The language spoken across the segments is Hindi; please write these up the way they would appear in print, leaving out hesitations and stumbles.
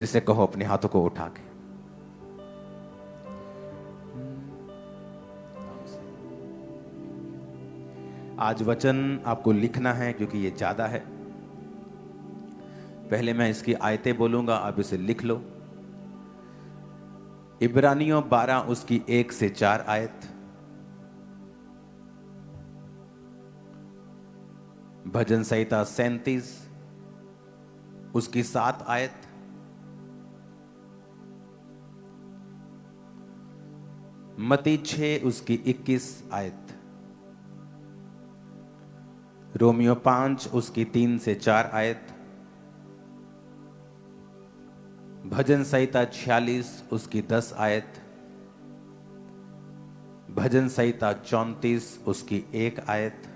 जिसे कहो अपने हाथों को उठा के। आज वचन आपको लिखना है क्योंकि ये ज्यादा है। पहले मैं इसकी आयतें बोलूंगा, आप इसे लिख लो। इब्रानियों 12 उसकी 1 से 4 आयत, भजन संहिता 37 उसकी 7 आयत, मत्ती 6 उसकी 21 आयत, रोमियो 5 उसकी 3 से 4 आयत, भजन संहिता 46 उसकी 10 आयत, भजन संहिता 34 उसकी 1 आयत,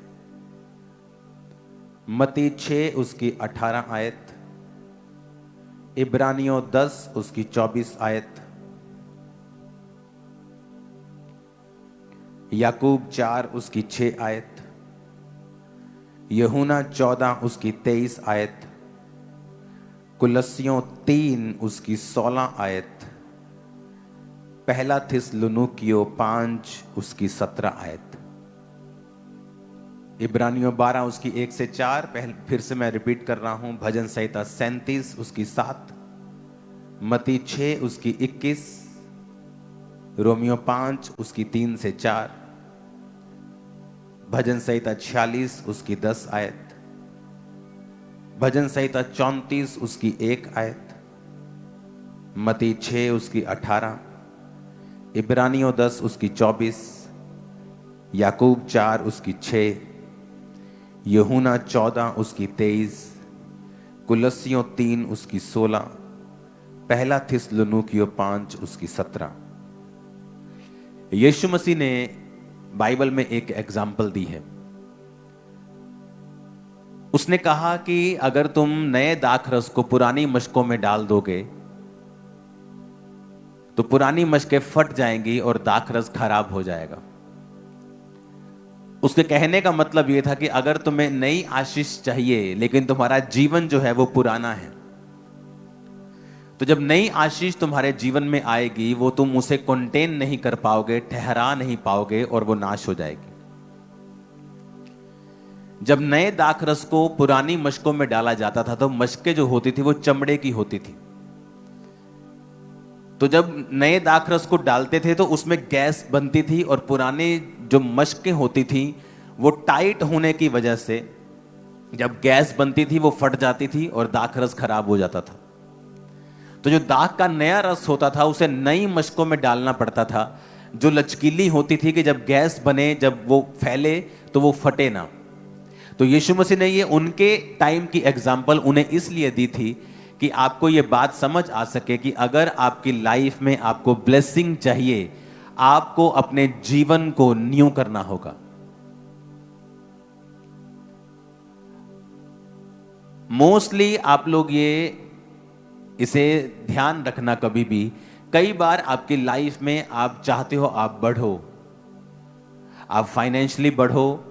मत्ती 6 उसकी 18 आयत, इब्रानियों 10 उसकी 24 आयत, याकूब 4 उसकी 6 आयत, यूहन्ना 14 उसकी 23 आयत, कुलस्सियों 3 उसकी 16 आयत, पहला थिस्सलुनीकियों 5 उसकी 17 आयत, इब्रानियों 12 उसकी 1 से 4, फिर से मैं रिपीट कर रहा हूं, भजन संहिता 37 उसकी 7, मत्ती 6 उसकी 21, रोमियो 5 उसकी 3 से 4, भजन संहिता 46 उसकी 10 आयत, भजन संहिता 34 उसकी 1 आयत, मत्ती 6 उसकी 18, इब्रानियों 10 उसकी 24, याकूब 4 उसकी 6, यूहन्ना 14 उसकी 23, कुलस्सियों 3 उसकी 16, पहला थिस्सलुनीकियों 5 उसकी 17। यीशु मसीह ने बाइबल में एक एग्जाम्पल दी है। उसने कहा कि अगर तुम नए दाखरस को पुरानी मशकों में डाल दोगे तो पुरानी मशकें फट जाएंगी और दाखरस खराब हो जाएगा। उसके कहने का मतलब यह था कि अगर तुम्हें नई आशीष चाहिए लेकिन तुम्हारा जीवन जो है वो पुराना है, तो जब नई आशीष तुम्हारे जीवन में आएगी वो तुम उसे कंटेन नहीं कर पाओगे, ठहरा नहीं पाओगे और वो नाश हो जाएगी। जब नए दाखरस को पुरानी मशकों में डाला जाता था तो मशकें जो होती थी वो चमड़े की होती थी। तो जब नए दाखरस को डालते थे तो उसमें गैस बनती थी और पुराने जो मशकें होती थी वो टाइट होने की वजह से जब गैस बनती थी वो फट जाती थी और दाखरस खराब हो जाता था। तो जो दाख का नया रस होता था उसे नई मशकों में डालना पड़ता था, जो लचकीली होती थी कि जब गैस बने, जब वो फैले तो वो फटे ना। तो यीशु मसीह ने ये उनके टाइम की एग्जाम्पल उन्हें इसलिए दी थी कि आपको ये बात समझ आ सके कि अगर आपकी लाइफ में आपको ब्लेसिंग चाहिए, आपको अपने जीवन को न्यू करना होगा। मोस्टली आप लोग इसे ध्यान रखना, कभी भी कई बार आपकी लाइफ में आप चाहते हो आप बढ़ो, आप फाइनेंशियली बढ़ो,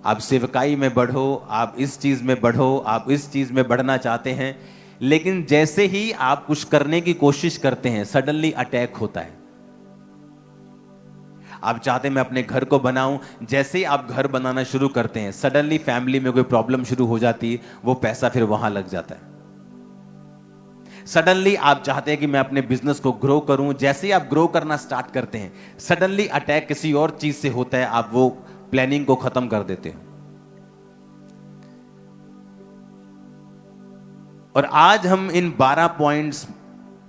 आप सेवकाई में बढ़ो, आप इस चीज में बढ़ो, आप इस चीज में बढ़ना चाहते हैं, लेकिन जैसे ही आप कुछ करने की कोशिश करते हैं सडनली अटैक होता है। आप चाहते हैं मैं अपने घर को बनाऊं, जैसे ही आप घर बनाना शुरू करते हैं सडनली फैमिली में कोई प्रॉब्लम शुरू हो जाती है, वो पैसा फिर वहां लग जाता है। सडनली आप चाहते हैं कि मैं अपने बिजनेस को ग्रो करूं, जैसे ही आप ग्रो करना स्टार्ट करते हैं सडनली अटैक किसी और चीज से होता है, आप वो प्लानिंग को खत्म कर देते हैं। और आज हम इन 12 पॉइंट्स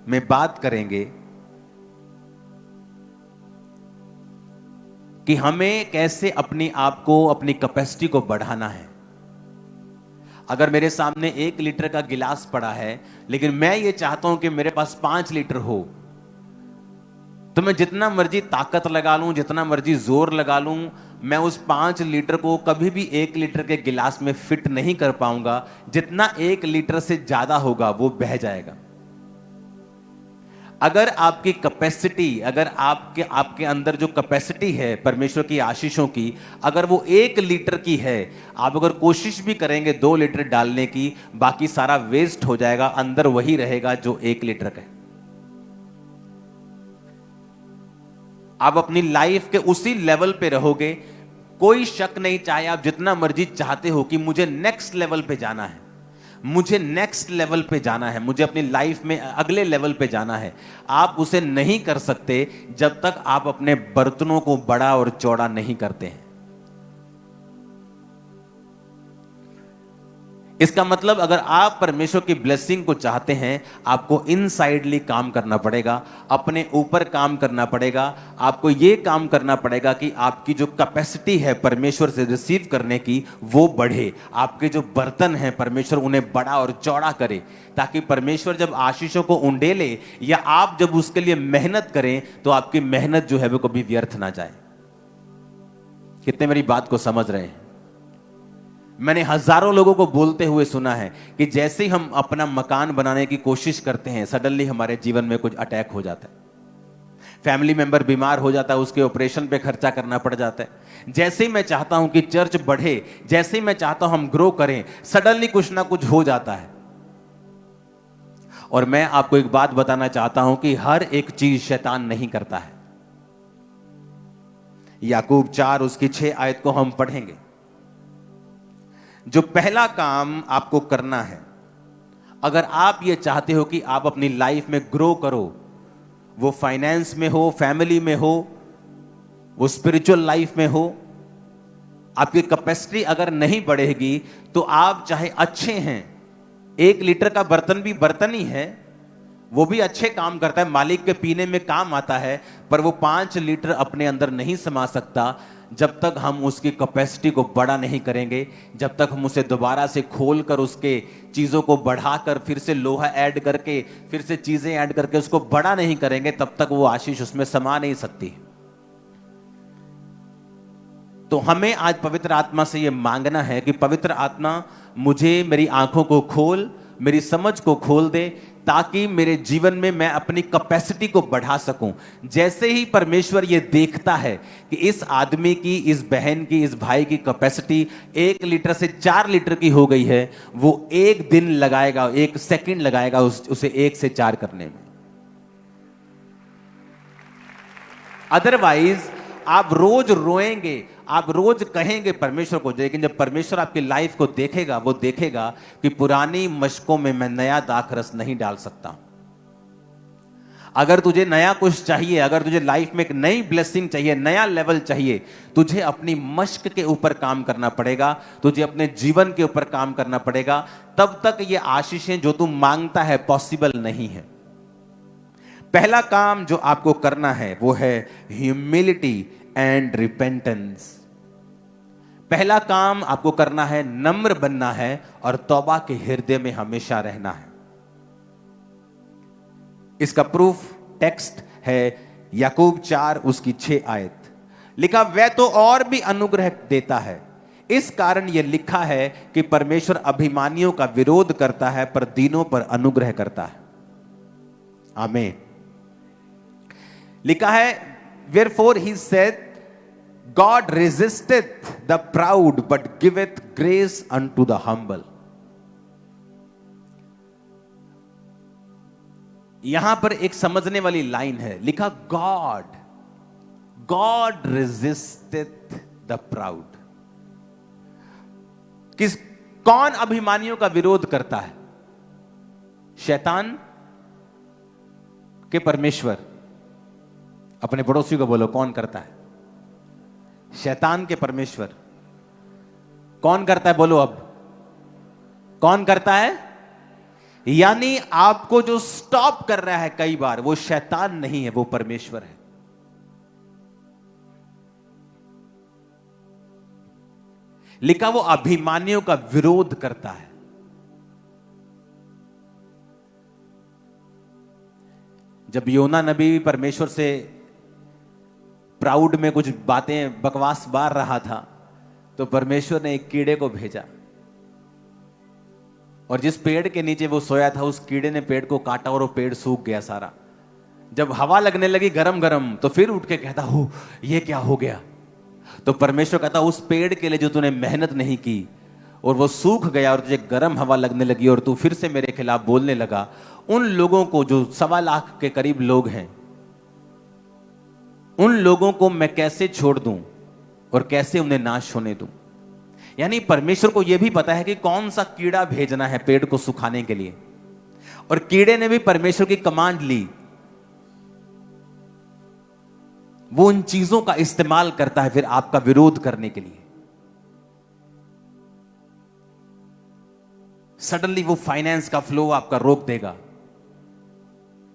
में बात करेंगे कि हमें कैसे अपने आप को, अपनी कैपेसिटी को बढ़ाना है। अगर मेरे सामने 1 लीटर का गिलास पड़ा है लेकिन मैं ये चाहता हूं कि मेरे पास 5 लीटर हो, तो मैं जितना मर्जी ताकत लगा लूं, जितना मर्जी जोर लगा लूं, मैं उस 5 लीटर को कभी भी 1 लीटर के गिलास में फिट नहीं कर पाऊंगा। जितना 1 लीटर से ज्यादा होगा वो बह जाएगा। अगर आपकी कैपेसिटी, अगर आपके आपके अंदर जो कैपेसिटी है परमेश्वर की आशीषों की, अगर वो 1 लीटर की है, आप अगर कोशिश भी करेंगे 2 लीटर डालने की, बाकी सारा वेस्ट हो जाएगा, अंदर वही रहेगा जो 1 लीटर का है। आप अपनी लाइफ के उसी लेवल पे रहोगे, कोई शक नहीं, चाहे आप जितना मर्जी चाहते हो कि मुझे नेक्स्ट लेवल पे जाना है, मुझे नेक्स्ट लेवल पे जाना है, मुझे अपनी लाइफ में अगले लेवल पे जाना है, आप उसे नहीं कर सकते जब तक आप अपने बर्तनों को बड़ा और चौड़ा नहीं करते हैं। इसका मतलब अगर आप परमेश्वर की ब्लेसिंग को चाहते हैं, आपको इनसाइडली काम करना पड़ेगा, अपने ऊपर काम करना पड़ेगा, आपको यह काम करना पड़ेगा कि आपकी जो कैपेसिटी है परमेश्वर से रिसीव करने की वो बढ़े, आपके जो बर्तन हैं परमेश्वर उन्हें बड़ा और चौड़ा करे, ताकि परमेश्वर जब आशीषों को उंडेले या आप जब उसके लिए मेहनत करें तो आपकी मेहनत जो है वो कभी व्यर्थ ना जाए। कितने मेरी बात को समझ रहे हैं? मैंने हजारों लोगों को बोलते हुए सुना है कि जैसे ही हम अपना मकान बनाने की कोशिश करते हैं, सडनली हमारे जीवन में कुछ अटैक हो जाता है, फैमिली मेंबर बीमार हो जाता है, उसके ऑपरेशन पे खर्चा करना पड़ जाता है। जैसे ही मैं चाहता हूं कि चर्च बढ़े, जैसे ही मैं चाहता हूं हम ग्रो करें, सडनली कुछ ना कुछ हो जाता है। और मैं आपको एक बात बताना चाहता हूं कि हर एक चीज शैतान नहीं करता है। याकूब 4 उसकी 6 आयत को हम पढ़ेंगे। जो पहला काम आपको करना है, अगर आप ये चाहते हो कि आप अपनी लाइफ में ग्रो करो, वो फाइनेंस में हो, फैमिली में हो, वो स्पिरिचुअल लाइफ में हो, आपकी कैपेसिटी अगर नहीं बढ़ेगी तो आप चाहे अच्छे हैं, 1 लीटर का बर्तन भी बर्तन ही है, वो भी अच्छे काम करता है, मालिक के पीने में काम आता है, पर वो 5 लीटर अपने अंदर नहीं समा सकता जब तक हम उसकी कैपेसिटी को बड़ा नहीं करेंगे, जब तक हम उसे दोबारा से खोल कर उसके चीज़ों को बढ़ाकर फिर से लोहा ऐड करके फिर से चीज़ें ऐड करके उसको बड़ा नहीं करेंगे, तब तक वो आशीष उसमें समा नहीं सकती। तो हमें आज पवित्र आत्मा से ये मांगना है कि पवित्र आत्मा मुझे, मेरी आंखों को खोल, मेरी समझ को खोल दे, ताकि मेरे जीवन में मैं अपनी कैपेसिटी को बढ़ा सकूं। जैसे ही परमेश्वर ये देखता है कि इस आदमी की, इस बहन की, इस भाई की कैपेसिटी 1 लीटर से 4 लीटर की हो गई है, वो 1 दिन लगाएगा, 1 सेकंड लगाएगा उसे 1 से 4 करने में। अदरवाइज आप रोज रोएंगे, आप रोज कहेंगे परमेश्वर को, लेकिन जब परमेश्वर आपकी लाइफ को देखेगा, वो देखेगा कि पुरानी मशकों में मैं नया दाखरस नहीं डाल सकता। अगर तुझे नया कुछ चाहिए, अगर तुझे लाइफ में एक नई ब्लेसिंग चाहिए, नया लेवल चाहिए, तुझे अपनी मशक के ऊपर काम करना पड़ेगा, तुझे अपने जीवन के ऊपर काम करना पड़ेगा, तब तक ये आशीषें जो तू मांगता है पॉसिबल नहीं है। पहला काम जो आपको करना है वो है ह्यूमिलिटी एंड रिपेंटेंस। पहला काम आपको करना है, नम्र बनना है और तौबा के हृदय में हमेशा रहना है। इसका प्रूफ टेक्स्ट है याकूब 4 उसकी 6 आयत। लिखा, वह तो और भी अनुग्रह देता है, इस कारण यह लिखा है कि परमेश्वर अभिमानियों का विरोध करता है पर दीनों पर अनुग्रह करता है। आमीन। लिखा है, wherefore he said, God resisteth the proud but giveth grace unto the humble। यहां पर एक समझने वाली लाइन है, लिखा God resisteth the proud। कौन अभिमानियों का विरोध करता है? शैतान के परमेश्वर? अपने पड़ोसी को बोलो, कौन करता है? शैतान के परमेश्वर। कौन करता है? बोलो अब, कौन करता है? यानी आपको जो स्टॉप कर रहा है कई बार, वो शैतान नहीं है, वो परमेश्वर है। लिखा, वो अभिमानियों का विरोध करता है। जब योना नबी परमेश्वर से प्राउड में कुछ बातें बकवास बार रहा था, तो परमेश्वर ने एक कीड़े को भेजा, और जिस पेड़ के नीचे वो सोया था उस कीड़े ने पेड़ को काटा और वो पेड़ सूख गया सारा। जब हवा लगने लगी गरम गरम तो फिर उठ के कहता हो ये क्या हो गया। तो परमेश्वर कहता उस पेड़ के लिए जो तूने मेहनत नहीं की और वो सूख गया और तुझे गर्म हवा लगने लगी और तू फिर से मेरे खिलाफ बोलने लगा, उन लोगों को जो 1.25 के करीब लोग हैं, उन लोगों को मैं कैसे छोड़ दूं और कैसे उन्हें नाश होने दूं। यानी परमेश्वर को यह भी पता है कि कौन सा कीड़ा भेजना है पेड़ को सुखाने के लिए, और कीड़े ने भी परमेश्वर की कमांड ली। वो उन चीजों का इस्तेमाल करता है फिर आपका विरोध करने के लिए। सडनली वो फाइनेंस का फ्लो आपका रोक देगा,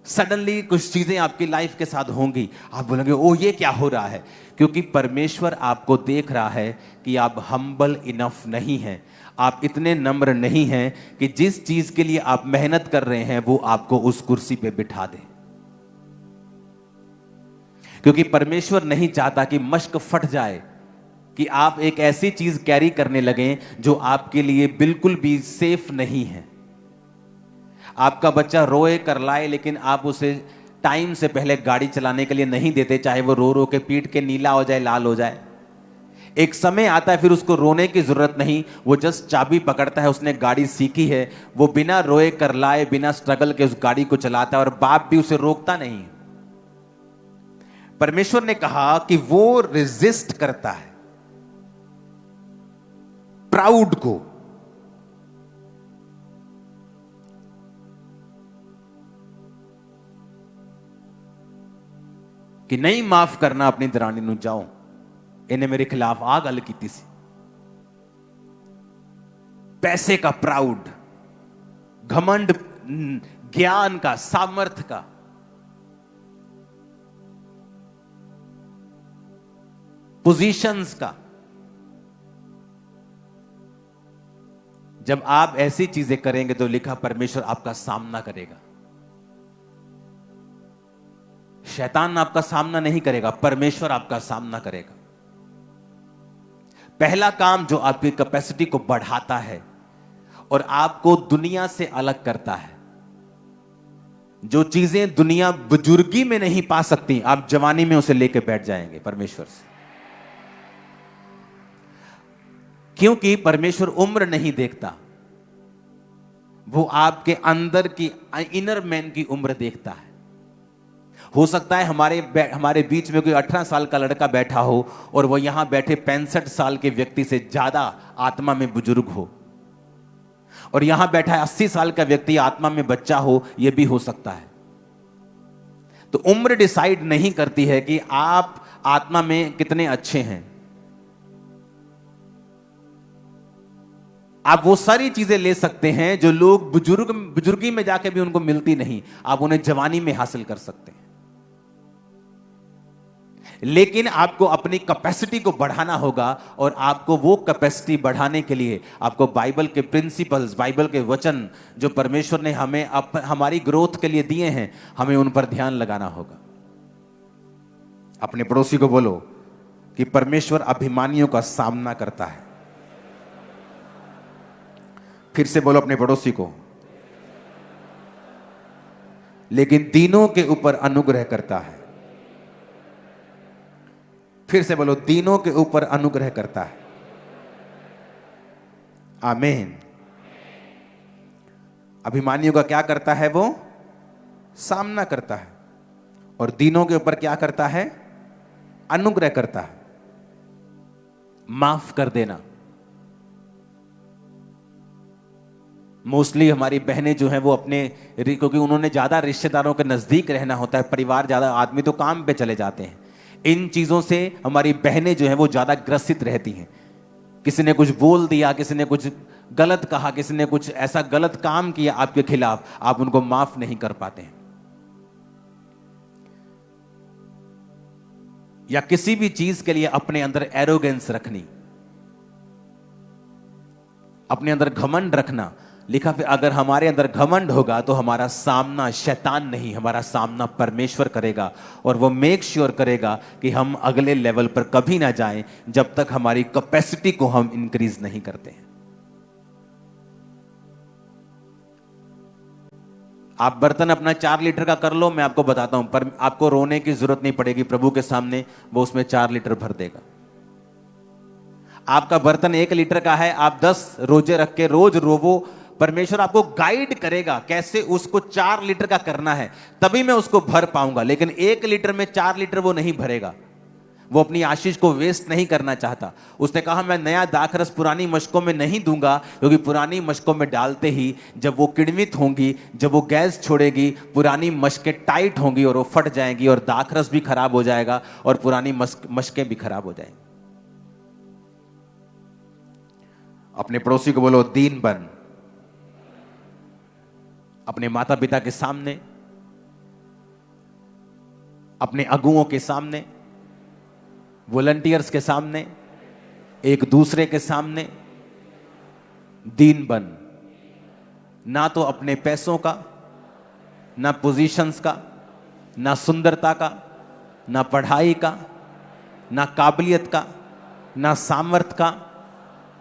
सडनली कुछ चीजें आपकी लाइफ के साथ होंगी, आप बोलेंगे ओ ये क्या हो रहा है। क्योंकि परमेश्वर आपको देख रहा है कि आप हम्बल इनफ नहीं हैं, आप इतने नम्र नहीं हैं कि जिस चीज के लिए आप मेहनत कर रहे हैं वो आपको उस कुर्सी पे बिठा दे। क्योंकि परमेश्वर नहीं चाहता कि मश्क फट जाए, कि आप एक ऐसी चीज कैरी करने लगें जो आपके लिए बिल्कुल भी सेफ नहीं है। आपका बच्चा रोए करलाए लेकिन आप उसे टाइम से पहले गाड़ी चलाने के लिए नहीं देते, चाहे वो रो रो के पीट के नीला हो जाए, लाल हो जाए। एक समय आता है फिर उसको रोने की जरूरत नहीं, वो जस्ट चाबी पकड़ता है, उसने गाड़ी सीखी है, वो बिना रोए करलाए बिना स्ट्रगल के उस गाड़ी को चलाता है और बाप भी उसे रोकता नहीं। परमेश्वर ने कहा कि वो रेजिस्ट करता है प्राउड को। कि नहीं माफ करना अपनी दरानी नू, जाओ इन्हें मेरे खिलाफ आ गल की सी। पैसे का प्राउड, घमंड, ज्ञान का, सामर्थ का, पोजीशंस का। जब आप ऐसी चीजें करेंगे तो लिखा परमेश्वर आपका सामना करेगा। शैतान आपका सामना नहीं करेगा, परमेश्वर आपका सामना करेगा। पहला काम जो आपकी कैपेसिटी को बढ़ाता है और आपको दुनिया से अलग करता है, जो चीजें दुनिया बुजुर्गी में नहीं पा सकती, आप जवानी में उसे लेके बैठ जाएंगे परमेश्वर से। क्योंकि परमेश्वर उम्र नहीं देखता, वो आपके अंदर की इनर मैन की उम्र देखता है। हो सकता है हमारे बीच में कोई 18 साल का लड़का बैठा हो और वो यहां बैठे 65 साल के व्यक्ति से ज्यादा आत्मा में बुजुर्ग हो, और यहां बैठा है 80 साल का व्यक्ति आत्मा में बच्चा हो, यह भी हो सकता है। तो उम्र डिसाइड नहीं करती है कि आप आत्मा में कितने अच्छे हैं। आप वो सारी चीजें ले सकते हैं जो लोग बुजुर्गी में जाके भी उनको मिलती नहीं, आप उन्हें जवानी में हासिल कर सकते हैं। लेकिन आपको अपनी कैपेसिटी को बढ़ाना होगा, और आपको वो कैपेसिटी बढ़ाने के लिए आपको बाइबल के प्रिंसिपल्स, बाइबल के वचन जो परमेश्वर ने हमें हमारी ग्रोथ के लिए दिए हैं, हमें उन पर ध्यान लगाना होगा। अपने पड़ोसी को बोलो कि परमेश्वर अभिमानियों का सामना करता है। फिर से बोलो अपने पड़ोसी को, लेकिन दीनों के ऊपर अनुग्रह करता है। फिर से बोलो, दीनों के ऊपर अनुग्रह करता है। आमीन। अभिमानियों का क्या करता है? वो सामना करता है। और दीनों के ऊपर क्या करता है? अनुग्रह करता है, माफ कर देना। मोस्टली हमारी बहनें जो हैं वो अपने, क्योंकि उन्होंने ज्यादा रिश्तेदारों के नजदीक रहना होता है, परिवार ज्यादा, आदमी तो काम पे चले जाते हैं। इन चीजों से हमारी बहनें जो हैं वो ज्यादा ग्रसित रहती हैं। किसी ने कुछ बोल दिया, किसी ने कुछ गलत कहा, किसी ने कुछ ऐसा गलत काम किया आपके खिलाफ, आप उनको माफ नहीं कर पाते हैं। या किसी भी चीज के लिए अपने अंदर एरोगेंस रखनी, अपने अंदर घमंड रखना। लिखा फिर अगर हमारे अंदर घमंड होगा तो हमारा सामना शैतान नहीं, हमारा सामना परमेश्वर करेगा, और वो मेक श्योर करेगा कि हम अगले लेवल पर कभी ना जाएं जब तक हमारी कैपेसिटी को हम इंक्रीज नहीं करते हैं। आप बर्तन अपना 4 लीटर का कर लो, मैं आपको बताता हूं, पर आपको रोने की जरूरत नहीं पड़ेगी प्रभु के सामने, वो उसमें 4 लीटर भर देगा। आपका बर्तन 1 लीटर का है, आप 10 रोजे रख के रोज रोवो, परमेश्वर आपको गाइड करेगा कैसे उसको 4 लीटर का करना है, तभी मैं उसको भर पाऊंगा। लेकिन 1 लीटर में 4 लीटर वो नहीं भरेगा। वो अपनी आशीष को वेस्ट नहीं करना चाहता। उसने कहा मैं नया दाखरस पुरानी मशकों में नहीं दूंगा, क्योंकि पुरानी मशकों में डालते ही जब वो किण्वित होंगी, जब वो गैस छोड़ेगी, पुरानी मशकें टाइट होंगी और वो फट जाएंगी और दाखरस भी खराब हो जाएगा और पुरानी मशकें भी खराब हो जाएंगी। अपने पड़ोसी को बोलो दीन बन। अपने माता पिता के सामने, अपने अगुओं के सामने, वॉलंटियर्स के सामने, एक दूसरे के सामने दीन बन। ना तो अपने पैसों का, ना पोजीशंस का, ना सुंदरता का, ना पढ़ाई का, ना काबिलियत का, ना सामर्थ का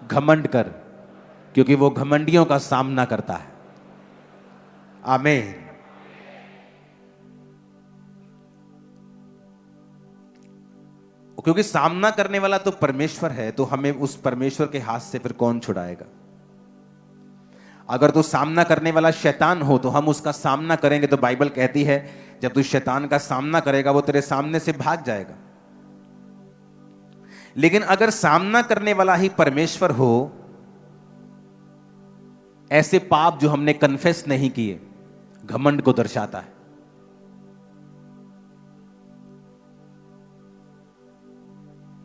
घमंड कर, क्योंकि वो घमंडियों का सामना करता है। आमीन। क्योंकि सामना करने वाला तो परमेश्वर है, तो हमें उस परमेश्वर के हाथ से फिर कौन छुड़ाएगा। अगर तो सामना करने वाला शैतान हो तो हम उसका सामना करेंगे, तो बाइबल कहती है जब तू शैतान का सामना करेगा वो तेरे सामने से भाग जाएगा। लेकिन अगर सामना करने वाला ही परमेश्वर हो, ऐसे पाप जो हमने कन्फेस नहीं किए घमंड को दर्शाता है।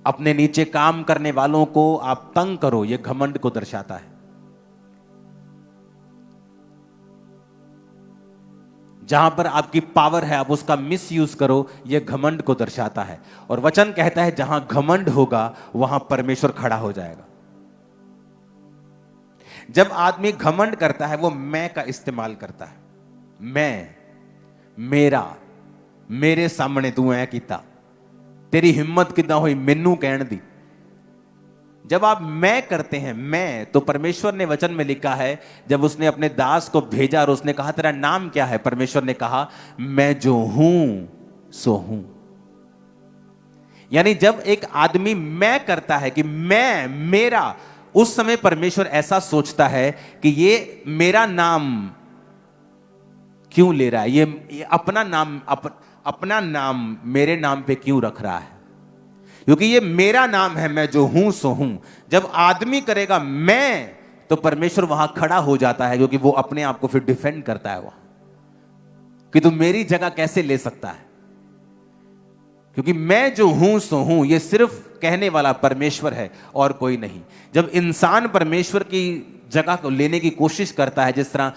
अपने नीचे काम करने वालों को आप तंग करो, यह घमंड को दर्शाता है। जहां पर आपकी पावर है आप उसका मिसयूज करो, यह घमंड को दर्शाता है। और वचन कहता है जहां घमंड होगा वहां परमेश्वर खड़ा हो जाएगा। जब आदमी घमंड करता है वो मैं का इस्तेमाल करता है। मैं, मेरा, मेरे सामने तू ऐ कीता, तेरी हिम्मत कितना हुई मैनू कहन दी। जब आप मैं करते हैं, मैं, तो परमेश्वर ने वचन में लिखा है जब उसने अपने दास को भेजा और उसने कहा तेरा नाम क्या है, परमेश्वर ने कहा मैं जो हूं सो हूं। यानी जब एक आदमी मैं करता है कि मैं, मेरा, उस समय परमेश्वर ऐसा सोचता है कि ये मेरा नाम क्यों ले रहा है, ये अपना नाम अपना नाम मेरे नाम पे क्यों रख रहा है, क्योंकि ये मेरा नाम है, मैं जो हूं सो हूं। जब आदमी करेगा मैं, तो परमेश्वर वहां खड़ा हो जाता है, क्योंकि वो अपने आप को फिर डिफेंड करता है वहां कि तू मेरी जगह कैसे ले सकता है, क्योंकि मैं जो हूं सो हूं ये सिर्फ कहने वाला परमेश्वर है और कोई नहीं। जब इंसान परमेश्वर की जगह को लेने की कोशिश करता है, जिस तरह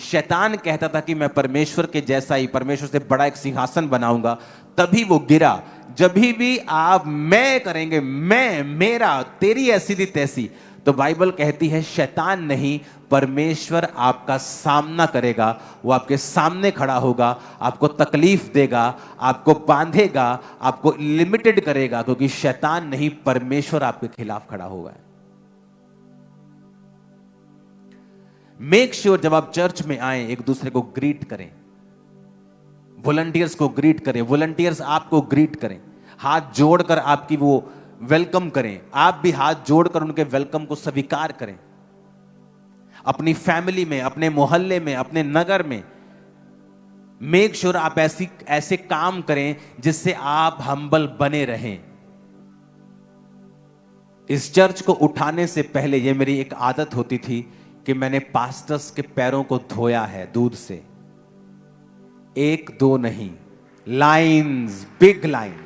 शैतान कहता था कि मैं परमेश्वर के जैसा ही, परमेश्वर से बड़ा एक सिंहासन बनाऊंगा, तभी वो गिरा। जब भी आप मैं करेंगे, मैं, मेरा, तेरी ऐसी थी तैसी, तो बाइबल कहती है शैतान नहीं, परमेश्वर आपका सामना करेगा। वो आपके सामने खड़ा होगा, आपको तकलीफ देगा, आपको बांधेगा, आपको लिमिटेड करेगा, क्योंकि शैतान नहीं, परमेश्वर आपके खिलाफ खड़ा होगा। मेक श्योर जब आप चर्च में आए एक दूसरे को ग्रीट करें, वॉलंटियर्स को ग्रीट करें, वॉलंटियर्स आपको ग्रीट करें, हाथ जोड़कर आपकी वो वेलकम करें, आप भी हाथ जोड़कर उनके वेलकम को स्वीकार करें। अपनी फैमिली में, अपने मोहल्ले में, अपने नगर में मेक श्योर आप ऐसे काम करें जिससे आप हम्बल बने रहें। इस चर्च को उठाने से पहले ये मेरी एक आदत होती थी कि मैंने पास्टर्स के पैरों को धोया है दूध से, 1 2 नहीं, लाइन्स, बिग लाइन।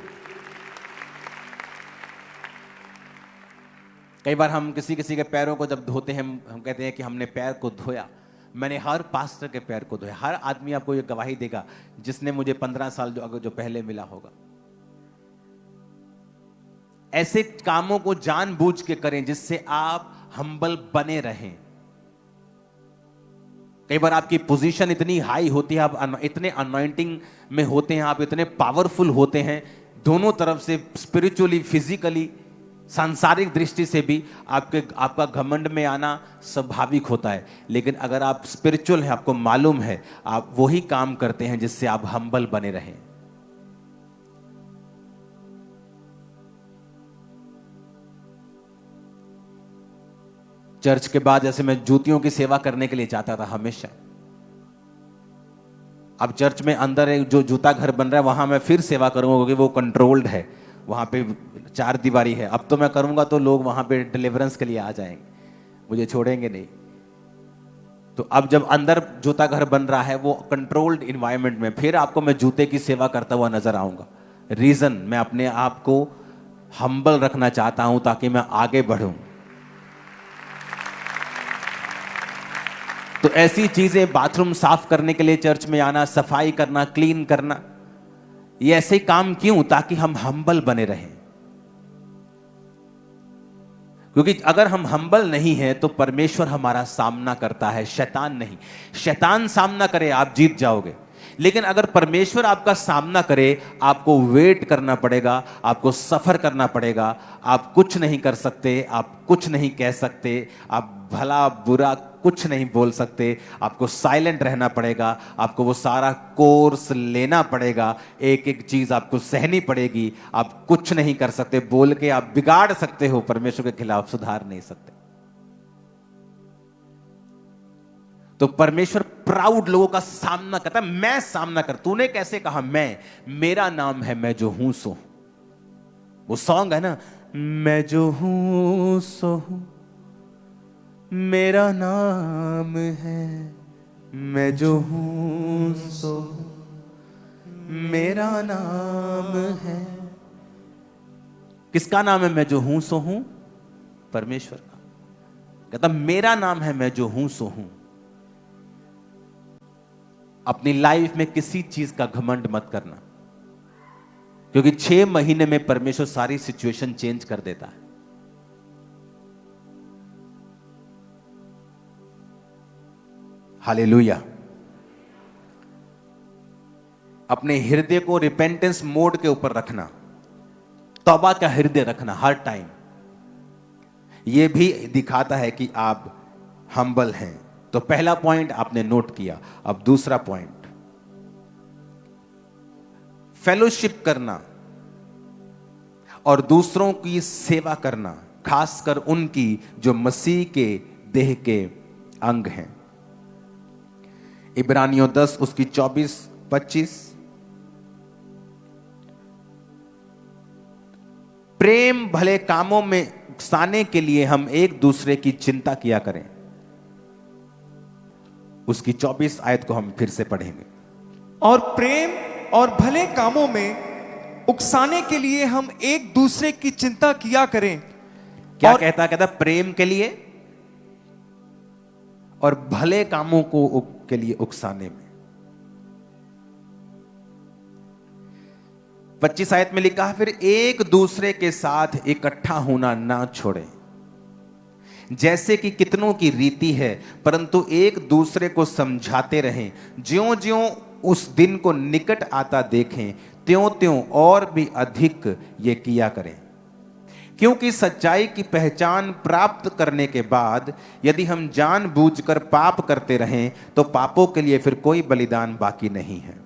कई बार हम किसी के पैरों को जब धोते हैं, हम कहते हैं कि हमने पैर को धोया। मैंने हर पास्टर के पैर को धोया। हर आदमी आपको ये गवाही देगा जिसने मुझे 15 साल जो पहले मिला होगा। ऐसे कामों को जानबूझ के करें जिससे आप हम्बल बने रहें। कई बार आपकी पोजीशन इतनी हाई होती है, आप इतने अनॉइंटिंग में होते हैं, आप इतने पावरफुल होते हैं दोनों तरफ से, स्पिरिचुअली, फिजिकली, सांसारिक दृष्टि से भी आपका घमंड में आना स्वाभाविक होता है, लेकिन अगर आप स्पिरिचुअल हैं, आपको मालूम है, आप वही काम करते हैं जिससे आप हम्बल बने रहें। चर्च के बाद जैसे मैं जूतियों की सेवा करने के लिए जाता था हमेशा, अब चर्च में अंदर एक जो जूता घर बन रहा है वहां मैं फिर सेवा करूंगा क्योंकि वो कंट्रोल्ड है, वहां पे 4 दीवारी है। अब तो मैं करूंगा तो लोग वहां पे डिलीवरेंस के लिए आ जाएंगे, मुझे छोड़ेंगे नहीं। तो अब जब अंदर जूता घर बन रहा है वो कंट्रोल्ड इन्वायरमेंट में, फिर आपको मैं जूते की सेवा करता हुआ नजर आऊंगा। रीजन, मैं अपने आप को हम्बल रखना चाहता हूं ताकि मैं आगे बढ़ूं। तो ऐसी चीजें, बाथरूम साफ करने के लिए चर्च में आना, सफाई करना, क्लीन करना, ये ऐसे काम क्यों? ताकि हम हम्बल बने रहें। क्योंकि अगर हम हम्बल नहीं हैं तो परमेश्वर हमारा सामना करता है, शैतान नहीं। शैतान सामना करे आप जीत जाओगे, लेकिन अगर परमेश्वर आपका सामना करे आपको वेट करना पड़ेगा, आपको सफर करना पड़ेगा। आप कुछ नहीं कर सकते, आप कुछ नहीं कह सकते, आप भला बुरा कुछ नहीं बोल सकते, आपको साइलेंट रहना पड़ेगा, आपको वो सारा कोर्स लेना पड़ेगा, एक एक चीज आपको सहनी पड़ेगी। आप कुछ नहीं कर सकते, बोल के आप बिगाड़ सकते हो, परमेश्वर के खिलाफ सुधार नहीं सकते। तो परमेश्वर प्राउड लोगों का सामना करता है। मैं सामना कर, तूने कैसे कहा? मैं, मेरा नाम है मैं जो हूं सो। वो सॉन्ग है ना, मैं जो हूं सो हूं, मेरा नाम है मैं जो हूं सो हूं, मेरा नाम है। किसका नाम है मैं जो हूं सो हूं? परमेश्वर का। कहता मेरा नाम है मैं जो हूं सो हूं। अपनी लाइफ में किसी चीज का घमंड मत करना, क्योंकि 6 महीने में परमेश्वर सारी सिचुएशन चेंज कर देता है। हालेलुया। अपने हृदय को रिपेंटेंस मोड के ऊपर रखना, तौबा का हृदय रखना हर टाइम। यह भी दिखाता है कि आप हम्बल हैं। तो पहला पॉइंट आपने नोट किया। अब दूसरा पॉइंट, फेलोशिप करना और दूसरों की सेवा करना, खासकर उनकी जो मसीह के देह के अंग हैं। इब्रानियों 10 उसकी 24-25। प्रेम भले कामों में उकसाने के लिए हम एक दूसरे की चिंता किया करें। उसकी 24 आयत को हम फिर से पढ़ेंगे। और प्रेम और भले कामों में उकसाने के लिए हम एक दूसरे की चिंता किया करें। क्या कहता प्रेम के लिए और भले कामों के लिए उकसाने में। 25 आयत में लिखा है, फिर एक दूसरे के साथ इकट्ठा होना ना छोड़ें, जैसे कि कितनों की रीति है, परंतु एक दूसरे को समझाते रहें। ज्यों ज्यों उस दिन को निकट आता देखें, त्यों त्यों और भी अधिक ये किया करें। क्योंकि सच्चाई की पहचान प्राप्त करने के बाद यदि हम जानबूझकर पाप करते रहें तो पापों के लिए फिर कोई बलिदान बाकी नहीं है।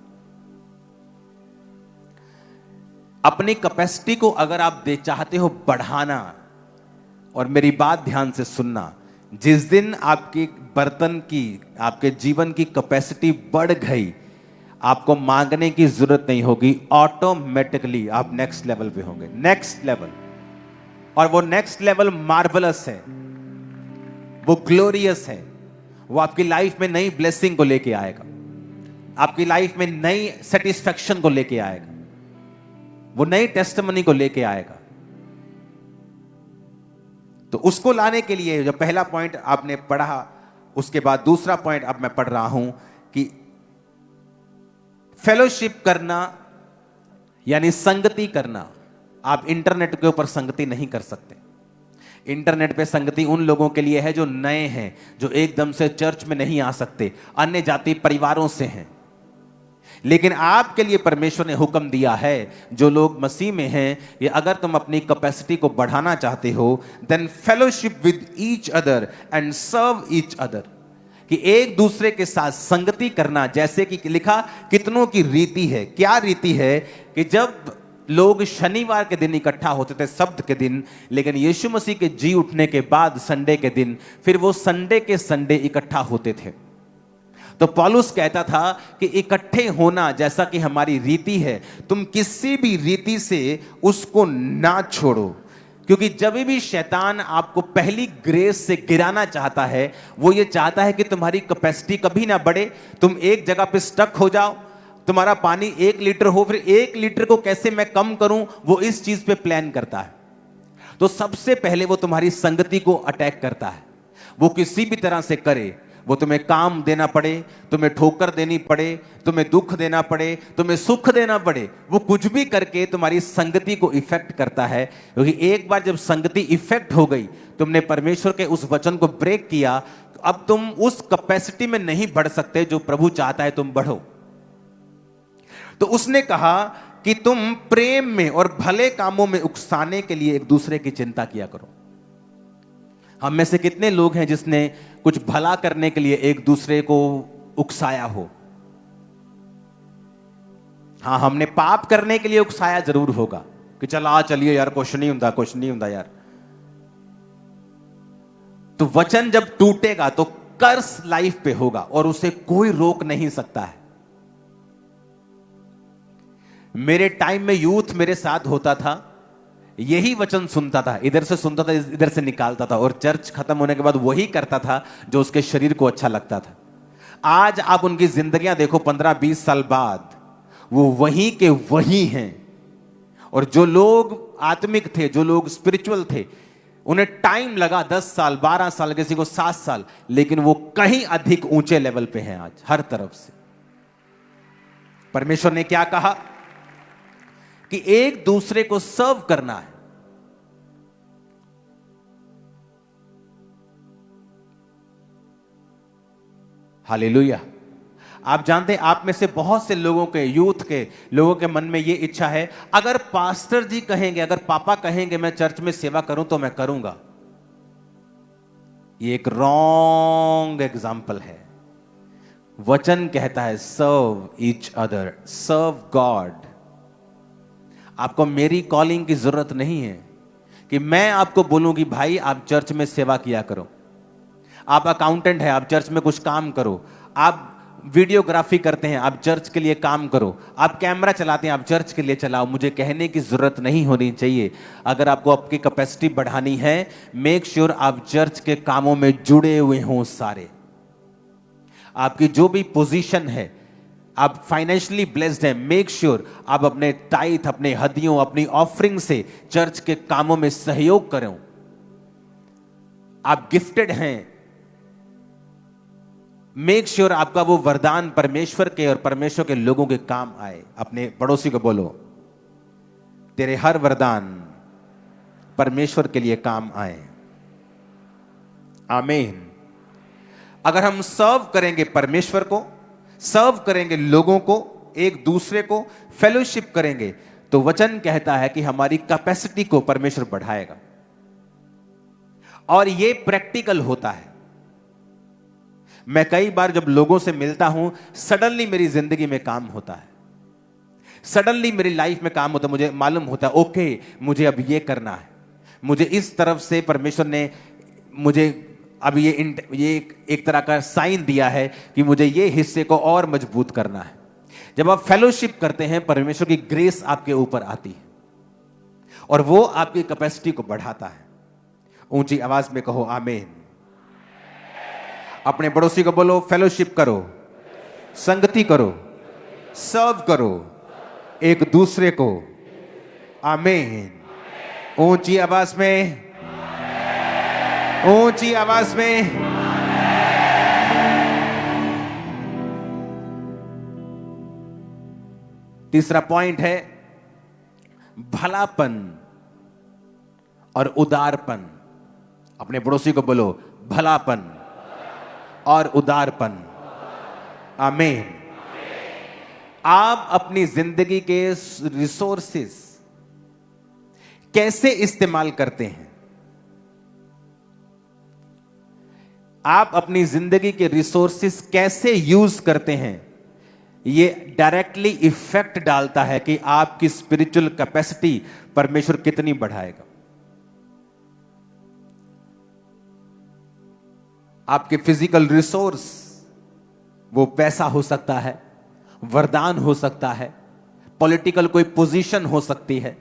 अपनी कैपेसिटी को अगर आप चाहते हो बढ़ाना, और मेरी बात ध्यान से सुनना, जिस दिन आपके बर्तन की, आपके जीवन की कैपेसिटी बढ़ गई, आपको मांगने की जरूरत नहीं होगी, ऑटोमेटिकली आप नेक्स्ट लेवल पे होंगे। नेक्स्ट लेवल, और वो नेक्स्ट लेवल मार्वलस है, वो ग्लोरियस है। वो आपकी लाइफ में नई ब्लेसिंग को लेके आएगा, आपकी लाइफ में नई सेटिस्फैक्शन को लेके आएगा, वो नई टेस्टिमनी को लेके आएगा। तो उसको लाने के लिए जो पहला पॉइंट आपने पढ़ा, उसके बाद दूसरा पॉइंट अब मैं पढ़ रहा हूं कि फेलोशिप करना यानी संगति करना। आप इंटरनेट के ऊपर संगति नहीं कर सकते। इंटरनेट पे संगति उन लोगों के लिए है जो नए हैं, जो एकदम से चर्च में नहीं आ सकते, अन्य जाति परिवारों से हैं। लेकिन आपके लिए परमेश्वर ने हुक्म दिया है, जो लोग मसीह में हैं, ये अगर तुम अपनी कैपेसिटी को बढ़ाना चाहते हो, then fellowship with each other and serve each other, कि एक दूसरे के साथ संगति करना। जैसे कि लिखा, कितनों की रीति है। क्या रीति है? कि जब लोग शनिवार के दिन इकट्ठा होते थे, शब्द के दिन, लेकिन यीशु मसीह के जी उठने के बाद संडे के दिन, फिर वो संडे के संडे इकट्ठा होते थे। तो पौलुस कहता था कि इकट्ठे होना जैसा कि हमारी रीति है, तुम किसी भी रीति से उसको ना छोड़ो, क्योंकि जब भी शैतान आपको पहली ग्रेस से गिराना चाहता है, वो ये चाहता है कि तुम्हारी कैपेसिटी कभी ना बढ़े, तुम एक जगह पे स्टक हो जाओ, तुम्हारा पानी 1 लीटर हो, फिर 1 लीटर को कैसे मैं कम करूं, वो इस चीज पे प्लान करता है। तो सबसे पहले वो तुम्हारी संगति को अटैक करता है। वो किसी भी तरह से करे, वो तुम्हें काम देना पड़े, तुम्हें ठोकर देनी पड़े, तुम्हें दुख देना पड़े, तुम्हें सुख देना पड़े, वो कुछ भी करके तुम्हारी संगति को इफेक्ट करता है। क्योंकि एक बार जब संगति इफेक्ट हो गई, तुमने परमेश्वर के उस वचन को ब्रेक किया, अब तुम उस कैपेसिटी में नहीं बढ़ सकते जो प्रभु चाहता है तुम बढ़ो। तो उसने कहा कि तुम प्रेम में और भले कामों में उकसाने के लिए एक दूसरे की चिंता किया करो। हम में से कितने लोग हैं जिसने कुछ भला करने के लिए एक दूसरे को उकसाया हो? हां, हमने पाप करने के लिए उकसाया जरूर होगा कि चलिए यार, कुछ नहीं हुंदा यार। तो वचन जब टूटेगा तो कर्स लाइफ पे होगा और उसे कोई रोक नहीं सकता है। मेरे टाइम में यूथ मेरे साथ होता था, यही वचन सुनता था, इधर से सुनता था, इधर से निकालता था, और चर्च खत्म होने के बाद वही करता था जो उसके शरीर को अच्छा लगता था। आज आप उनकी जिंदगियां देखो, 15-20 साल बाद वो वही के वही हैं। और जो लोग आत्मिक थे, जो लोग स्पिरिचुअल थे, उन्हें टाइम लगा 10 साल, 12 साल, किसी को 7 साल, लेकिन वो कहीं अधिक ऊंचे लेवल पे हैं आज हर तरफ से। परमेश्वर ने क्या कहा कि एक दूसरे को सर्व करना है। हालेलुया। आप जानते हैं, आप में से बहुत से लोगों के, यूथ के लोगों के मन में यह इच्छा है, अगर पास्टर जी कहेंगे, अगर पापा कहेंगे मैं चर्च में सेवा करूं तो मैं करूंगा। ये एक रॉन्ग एग्जाम्पल है। वचन कहता है सर्व ईच अदर, सर्व गॉड। आपको मेरी कॉलिंग की जरूरत नहीं है कि मैं आपको बोलूं कि भाई आप चर्च में सेवा किया करो। आप अकाउंटेंट हैं, आप चर्च में कुछ काम करो। आप वीडियोग्राफी करते हैं, आप चर्च के लिए काम करो। आप कैमरा चलाते हैं, आप चर्च के लिए चलाओ। मुझे कहने की जरूरत नहीं होनी चाहिए। अगर आपको आपकी कैपेसिटी बढ़ानी है, मेक श्योर आप चर्च के कामों में जुड़े हुए हों सारे। आपकी जो भी पोजीशन है, आप फाइनेंशियली ब्लेस्ड हैं, मेक श्योर आप अपने टाइथ, अपने हदियों, अपनी ऑफरिंग से चर्च के कामों में सहयोग करें। आप गिफ्टेड हैं, मेक श्योर आपका वो वरदान परमेश्वर के और परमेश्वर के लोगों के काम आए। अपने पड़ोसी को बोलो, तेरे हर वरदान परमेश्वर के लिए काम आए। आमीन। अगर हम सर्व करेंगे परमेश्वर को, सर्व करेंगे लोगों को, एक दूसरे को फेलोशिप करेंगे, तो वचन कहता है कि हमारी कैपेसिटी को परमेश्वर बढ़ाएगा। और यह प्रैक्टिकल होता है। मैं कई बार जब लोगों से मिलता हूं, सडनली मेरी जिंदगी में काम होता है, सडनली मेरी लाइफ में काम होता है। मुझे मालूम होता है, ओके मुझे अब ये करना है, मुझे इस तरफ से परमेश्वर ने मुझे अब ये एक तरह का साइन दिया है कि मुझे ये हिस्से को और मजबूत करना है। जब आप फेलोशिप करते हैं, परमेश्वर की ग्रेस आपके ऊपर आती है और वो आपकी कैपेसिटी को बढ़ाता है। ऊंची आवाज में कहो आमीन। अपने पड़ोसी को बोलो, फेलोशिप करो, संगति करो, सर्व करो एक दूसरे को। आमीन। ऊंची आवाज में, ऊंची आवाज में। तीसरा पॉइंट है भलापन और उदारपन। अपने पड़ोसी को बोलो, भलापन और उदारपन। आमीन। आप अपनी जिंदगी के रिसोर्सेस कैसे इस्तेमाल करते हैं? आप अपनी जिंदगी के रिसोर्सेस कैसे यूज करते हैं? यह डायरेक्टली इफेक्ट डालता है कि आपकी स्पिरिचुअल कैपेसिटी परमेश्वर कितनी बढ़ाएगा। आपके फिजिकल रिसोर्स, वो पैसा हो सकता है, वरदान हो सकता है, पॉलिटिकल कोई पोजीशन हो सकती है।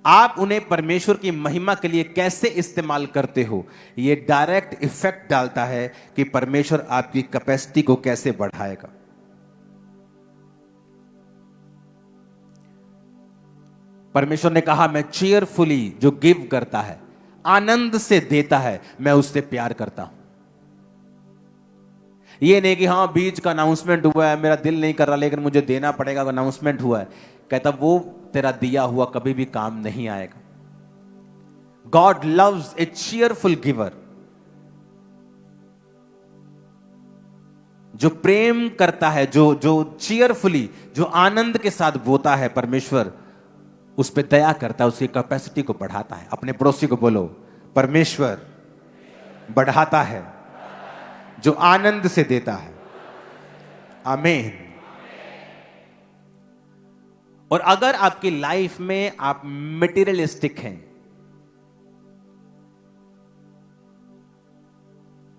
आप उन्हें परमेश्वर की महिमा के लिए कैसे इस्तेमाल करते हो, यह डायरेक्ट इफेक्ट डालता है कि परमेश्वर आपकी कैपेसिटी को कैसे बढ़ाएगा। परमेश्वर ने कहा, मैं चीयरफुली जो गिव करता है, आनंद से देता है, मैं उससे प्यार करता हूं। यह नहीं कि हाँ बीच का अनाउंसमेंट हुआ है, मेरा दिल नहीं कर रहा लेकिन मुझे देना पड़ेगा, अनाउंसमेंट हुआ है। कहता वो तेरा दिया हुआ कभी भी काम नहीं आएगा। गॉड लव्स ए चीयरफुल गिवर। जो प्रेम करता है, जो चीयरफुली, जो आनंद के साथ बोता है, परमेश्वर उस पर दया करता है, उसकी कैपेसिटी को बढ़ाता है। अपने पड़ोसी को बोलो, परमेश्वर बढ़ाता है जो आनंद से देता है। आमीन। और अगर आपकी लाइफ में आप मटेरियलिस्टिक हैं,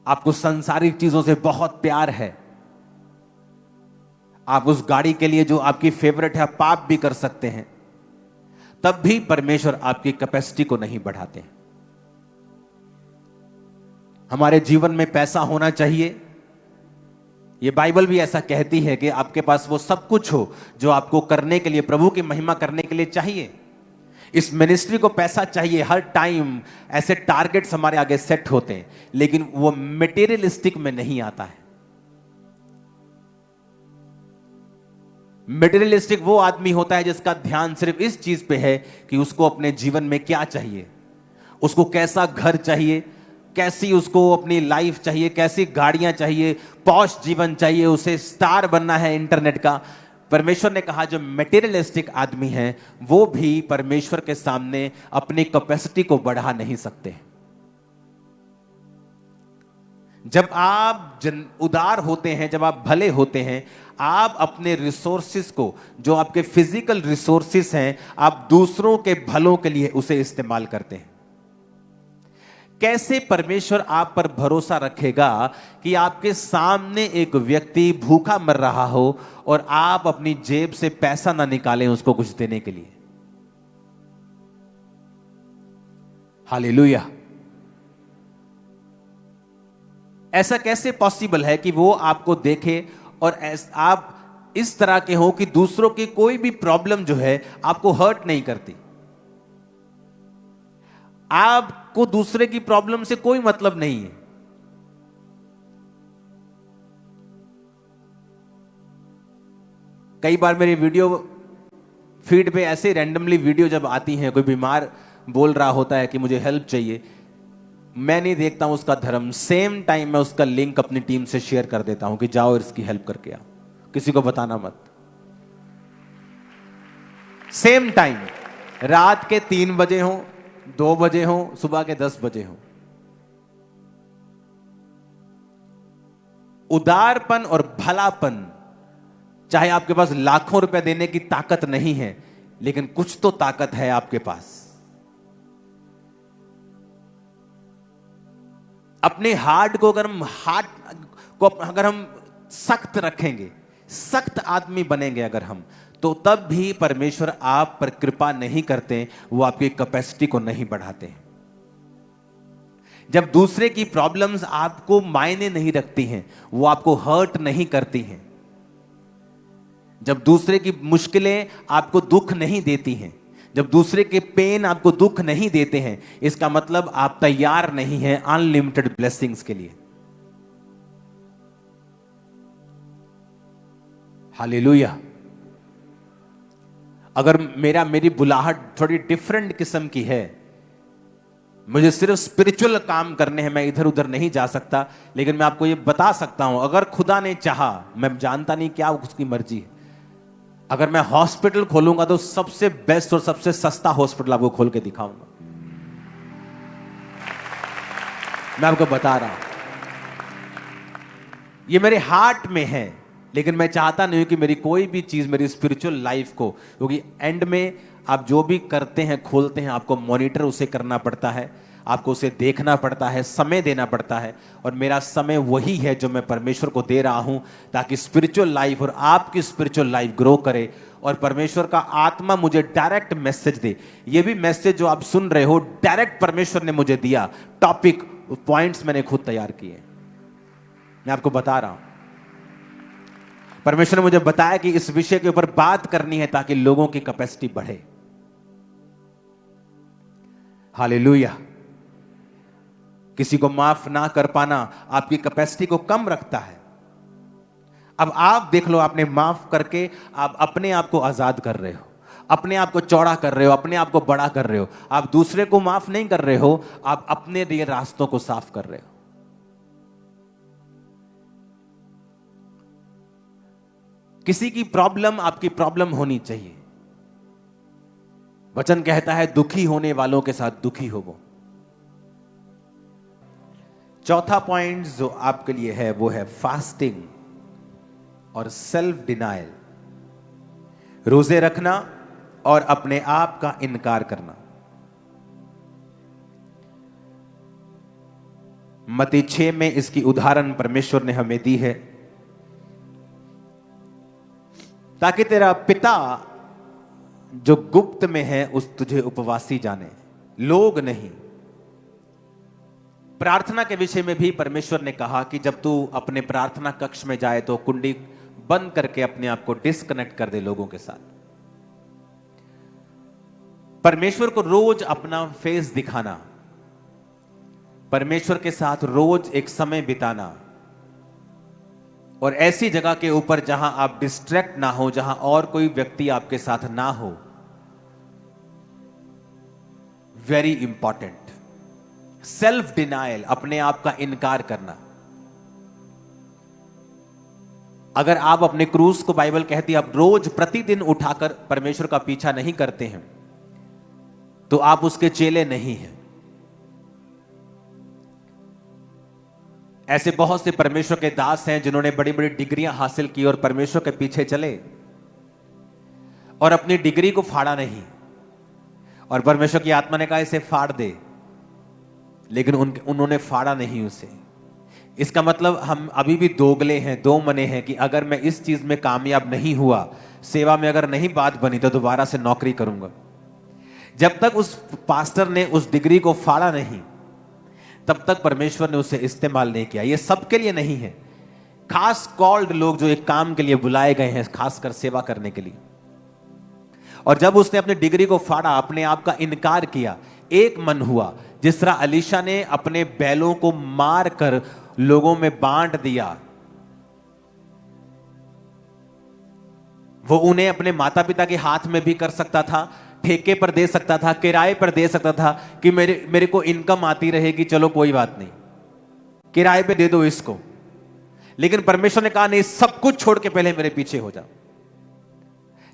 आपको संसारिक चीजों से बहुत प्यार है, आप उस गाड़ी के लिए जो आपकी फेवरेट है पाप भी कर सकते हैं, तब भी परमेश्वर आपकी कैपेसिटी को नहीं बढ़ाते। हमारे जीवन में पैसा होना चाहिए। यह बाइबल भी ऐसा कहती है कि आपके पास वो सब कुछ हो जो आपको करने के लिए, प्रभु की महिमा करने के लिए चाहिए। इस मिनिस्ट्री को पैसा चाहिए हर टाइम, ऐसे टारगेट्स हमारे आगे सेट होते हैं, लेकिन वो मटेरियलिस्टिक में नहीं आता है। मटेरियलिस्टिक वो आदमी होता है जिसका ध्यान सिर्फ इस चीज पे है कि उसको अपने जीवन में क्या चाहिए, उसको कैसा घर चाहिए, कैसी उसको अपनी लाइफ चाहिए, कैसी गाड़ियां चाहिए, पॉश जीवन चाहिए, उसे स्टार बनना है इंटरनेट का। परमेश्वर ने कहा जो मटेरियलिस्टिक आदमी है वो भी परमेश्वर के सामने अपनी कैपेसिटी को बढ़ा नहीं सकते। जब आप उदार होते हैं, जब आप भले होते हैं, आप अपने रिसोर्सेस को, जो आपके फिजिकल रिसोर्सेस हैं, आप दूसरों के भलों के लिए उसे इस्तेमाल करते हैं। कैसे परमेश्वर आप पर भरोसा रखेगा कि आपके सामने एक व्यक्ति भूखा मर रहा हो और आप अपनी जेब से पैसा ना निकालें उसको कुछ देने के लिए? हालेलुया। ऐसा कैसे पॉसिबल है कि वो आपको देखे और आप इस तरह के हो कि दूसरों की कोई भी प्रॉब्लम जो है आपको हर्ट नहीं करती, आपको दूसरे की प्रॉब्लम से कोई मतलब नहीं है। कई बार मेरी वीडियो फीड पे ऐसे रैंडमली वीडियो जब आती हैं, कोई बीमार बोल रहा होता है कि मुझे हेल्प चाहिए, मैं नहीं देखता हूं उसका धर्म, सेम टाइम मैं उसका लिंक अपनी टीम से शेयर कर देता हूं कि जाओ और इसकी हेल्प करके आओ, किसी को बताना मत। सेम टाइम, रात के 3 बजे हो, 2 बजे हो, सुबह के 10 बजे हो। उदारपन और भलापन, चाहे आपके पास लाखों रुपए देने की ताकत नहीं है, लेकिन कुछ तो ताकत है आपके पास। अपने हार्ट को अगर हम सख्त रखेंगे, सख्त आदमी बनेंगे अगर हम, तो तब भी परमेश्वर आप पर कृपा नहीं करते, वो आपकी कैपेसिटी को नहीं बढ़ाते। जब दूसरे की प्रॉब्लम्स आपको मायने नहीं रखती हैं, वो आपको हर्ट नहीं करती हैं, जब दूसरे की मुश्किलें आपको दुख नहीं देती हैं, जब दूसरे के पेन आपको दुख नहीं देते हैं, इसका मतलब आप तैयार नहीं हैं अनलिमिटेड ब्लेसिंग्स के लिए। हालेलुया। अगर मेरी बुलाहट थोड़ी डिफरेंट किस्म की है, मुझे सिर्फ स्पिरिचुअल काम करने हैं, मैं इधर उधर नहीं जा सकता। लेकिन मैं आपको ये बता सकता हूं, अगर खुदा ने चाहा, मैं जानता नहीं क्या उसकी मर्जी है, अगर मैं हॉस्पिटल खोलूंगा तो सबसे बेस्ट और सबसे सस्ता हॉस्पिटल आपको खोल के दिखाऊंगा। मैं आपको बता रहा हूं, ये मेरे हार्ट में है। लेकिन मैं चाहता नहीं हूं कि मेरी कोई भी चीज मेरी स्पिरिचुअल लाइफ को, क्योंकि एंड में आप जो भी करते हैं, खोलते हैं, आपको मॉनिटर उसे करना पड़ता है, आपको उसे देखना पड़ता है, समय देना पड़ता है। और मेरा समय वही है जो मैं परमेश्वर को दे रहा हूं, ताकि स्पिरिचुअल लाइफ और आपकी स्पिरिचुअल लाइफ ग्रो करे और परमेश्वर का आत्मा मुझे डायरेक्ट मैसेज दे। ये भी मैसेज जो आप सुन रहे हो, डायरेक्ट परमेश्वर ने मुझे दिया। टॉपिक, पॉइंट्स मैंने खुद तैयार किए। मैं आपको बता रहा हूं, परमेश्वर ने मुझे बताया कि इस विषय के ऊपर बात करनी है ताकि लोगों की कैपेसिटी बढ़े। हालेलुया। किसी को माफ ना कर पाना आपकी कैपेसिटी को कम रखता है। अब आप देख लो, आपने माफ करके आप अपने आप को आजाद कर रहे हो, अपने आप को चौड़ा कर रहे हो, अपने आप को बड़ा कर रहे हो। आप दूसरे को माफ नहीं कर रहे हो, आप अपने लिए रास्तों को साफ कर रहे हो। किसी की प्रॉब्लम आपकी प्रॉब्लम होनी चाहिए। वचन कहता है दुखी होने वालों के साथ दुखी हो वो। चौथा पॉइंट जो आपके लिए है वो है फास्टिंग और सेल्फ डिनायल, रोजे रखना और अपने आप का इनकार करना। मत्ती 6 में इसकी उदाहरण परमेश्वर ने हमें दी है, ताकि तेरा पिता जो गुप्त में है उस तुझे उपवासी जाने, लोग नहीं। प्रार्थना के विषय में भी परमेश्वर ने कहा कि जब तू अपने प्रार्थना कक्ष में जाए तो कुंडी बंद करके अपने आप को डिस्कनेक्ट कर दे लोगों के साथ। परमेश्वर को रोज अपना फेस दिखाना, परमेश्वर के साथ रोज एक समय बिताना, और ऐसी जगह के ऊपर जहां आप डिस्ट्रैक्ट ना हो, जहां और कोई व्यक्ति आपके साथ ना हो। Very important. सेल्फ डिनायल, अपने आप का इनकार करना। अगर आप अपने क्रूज को, बाइबल कहती है, आप रोज प्रतिदिन उठाकर परमेश्वर का पीछा नहीं करते हैं तो आप उसके चेले नहीं हैं। ऐसे बहुत से परमेश्वर के दास हैं जिन्होंने बड़ी बड़ी डिग्रियां हासिल की और परमेश्वर के पीछे चले और अपनी डिग्री को फाड़ा नहीं, और परमेश्वर की आत्मा ने कहा इसे फाड़ दे, लेकिन उन्होंने फाड़ा नहीं उसे। इसका मतलब हम अभी भी दोगले हैं, दो मने हैं कि अगर मैं इस चीज में कामयाब नहीं हुआ, सेवा में अगर नहीं बात बनी, तो दोबारा से नौकरी करूंगा। जब तक उस पास्टर ने उस डिग्री को फाड़ा नहीं, तब तक परमेश्वर ने उसे इस्तेमाल नहीं किया। ये सबके लिए नहीं है, खास कॉल्ड लोग जो एक काम के लिए बुलाए गए हैं, खासकर सेवा करने के लिए। और जब उसने अपनी डिग्री को फाड़ा, अपने आप का इनकार किया, एक मन हुआ, जिस तरह अलीशा ने अपने बैलों को मार कर लोगों में बांट दिया, वो उन्हें अपने माता पिता के हाथ में भी कर सकता था, ठेके पर दे सकता था, किराए पर दे सकता था कि मेरे को इनकम आती रहेगी, चलो कोई बात नहीं, किराए पे दे दो इसको। लेकिन परमेश्वर ने कहा नहीं, सब कुछ छोड़ के पहले मेरे पीछे हो जाओ।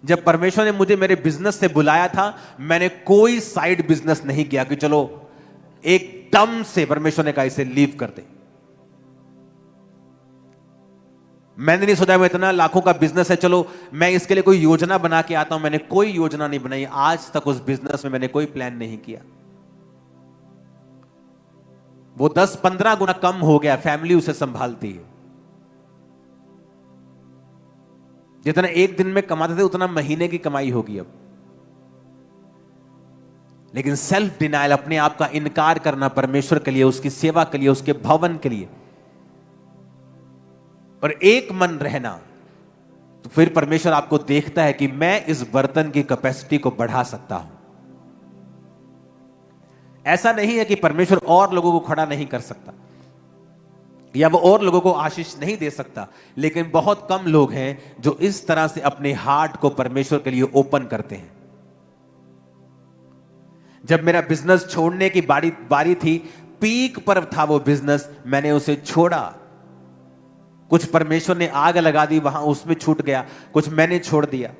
जब परमेश्वर ने मुझे मेरे बिजनेस से बुलाया था, मैंने कोई साइड बिजनेस नहीं किया कि चलो एकदम से परमेश्वर ने कहा इसे लीव कर दे। मैंने नहीं सोचा मैं इतना लाखों का बिजनेस है, चलो मैं इसके लिए कोई योजना बना के आता हूं। मैंने कोई योजना नहीं बनाई। आज तक उस बिजनेस में मैंने कोई प्लान नहीं किया। वो 10-15 गुना कम हो गया, फैमिली उसे संभालती है। जितना एक दिन में कमाते थे उतना महीने की कमाई होगी अब। लेकिन सेल्फ डिनायल, अपने आप का इनकार करना परमेश्वर के लिए, उसकी सेवा के लिए, उसके भवन के लिए, और एक मन रहना, तो फिर परमेश्वर आपको देखता है कि मैं इस बर्तन की कैपेसिटी को बढ़ा सकता हूं। ऐसा नहीं है कि परमेश्वर और लोगों को खड़ा नहीं कर सकता या वो और लोगों को आशीष नहीं दे सकता, लेकिन बहुत कम लोग हैं जो इस तरह से अपने हार्ट को परमेश्वर के लिए ओपन करते हैं। जब मेरा बिजनेस छोड़ने की बारी थी, पीक पर था वो बिजनेस, मैंने उसे छोड़ा। कुछ परमेश्वर ने आग लगा दी वहां, उसमें छूट गया, कुछ मैंने छोड़ दिया।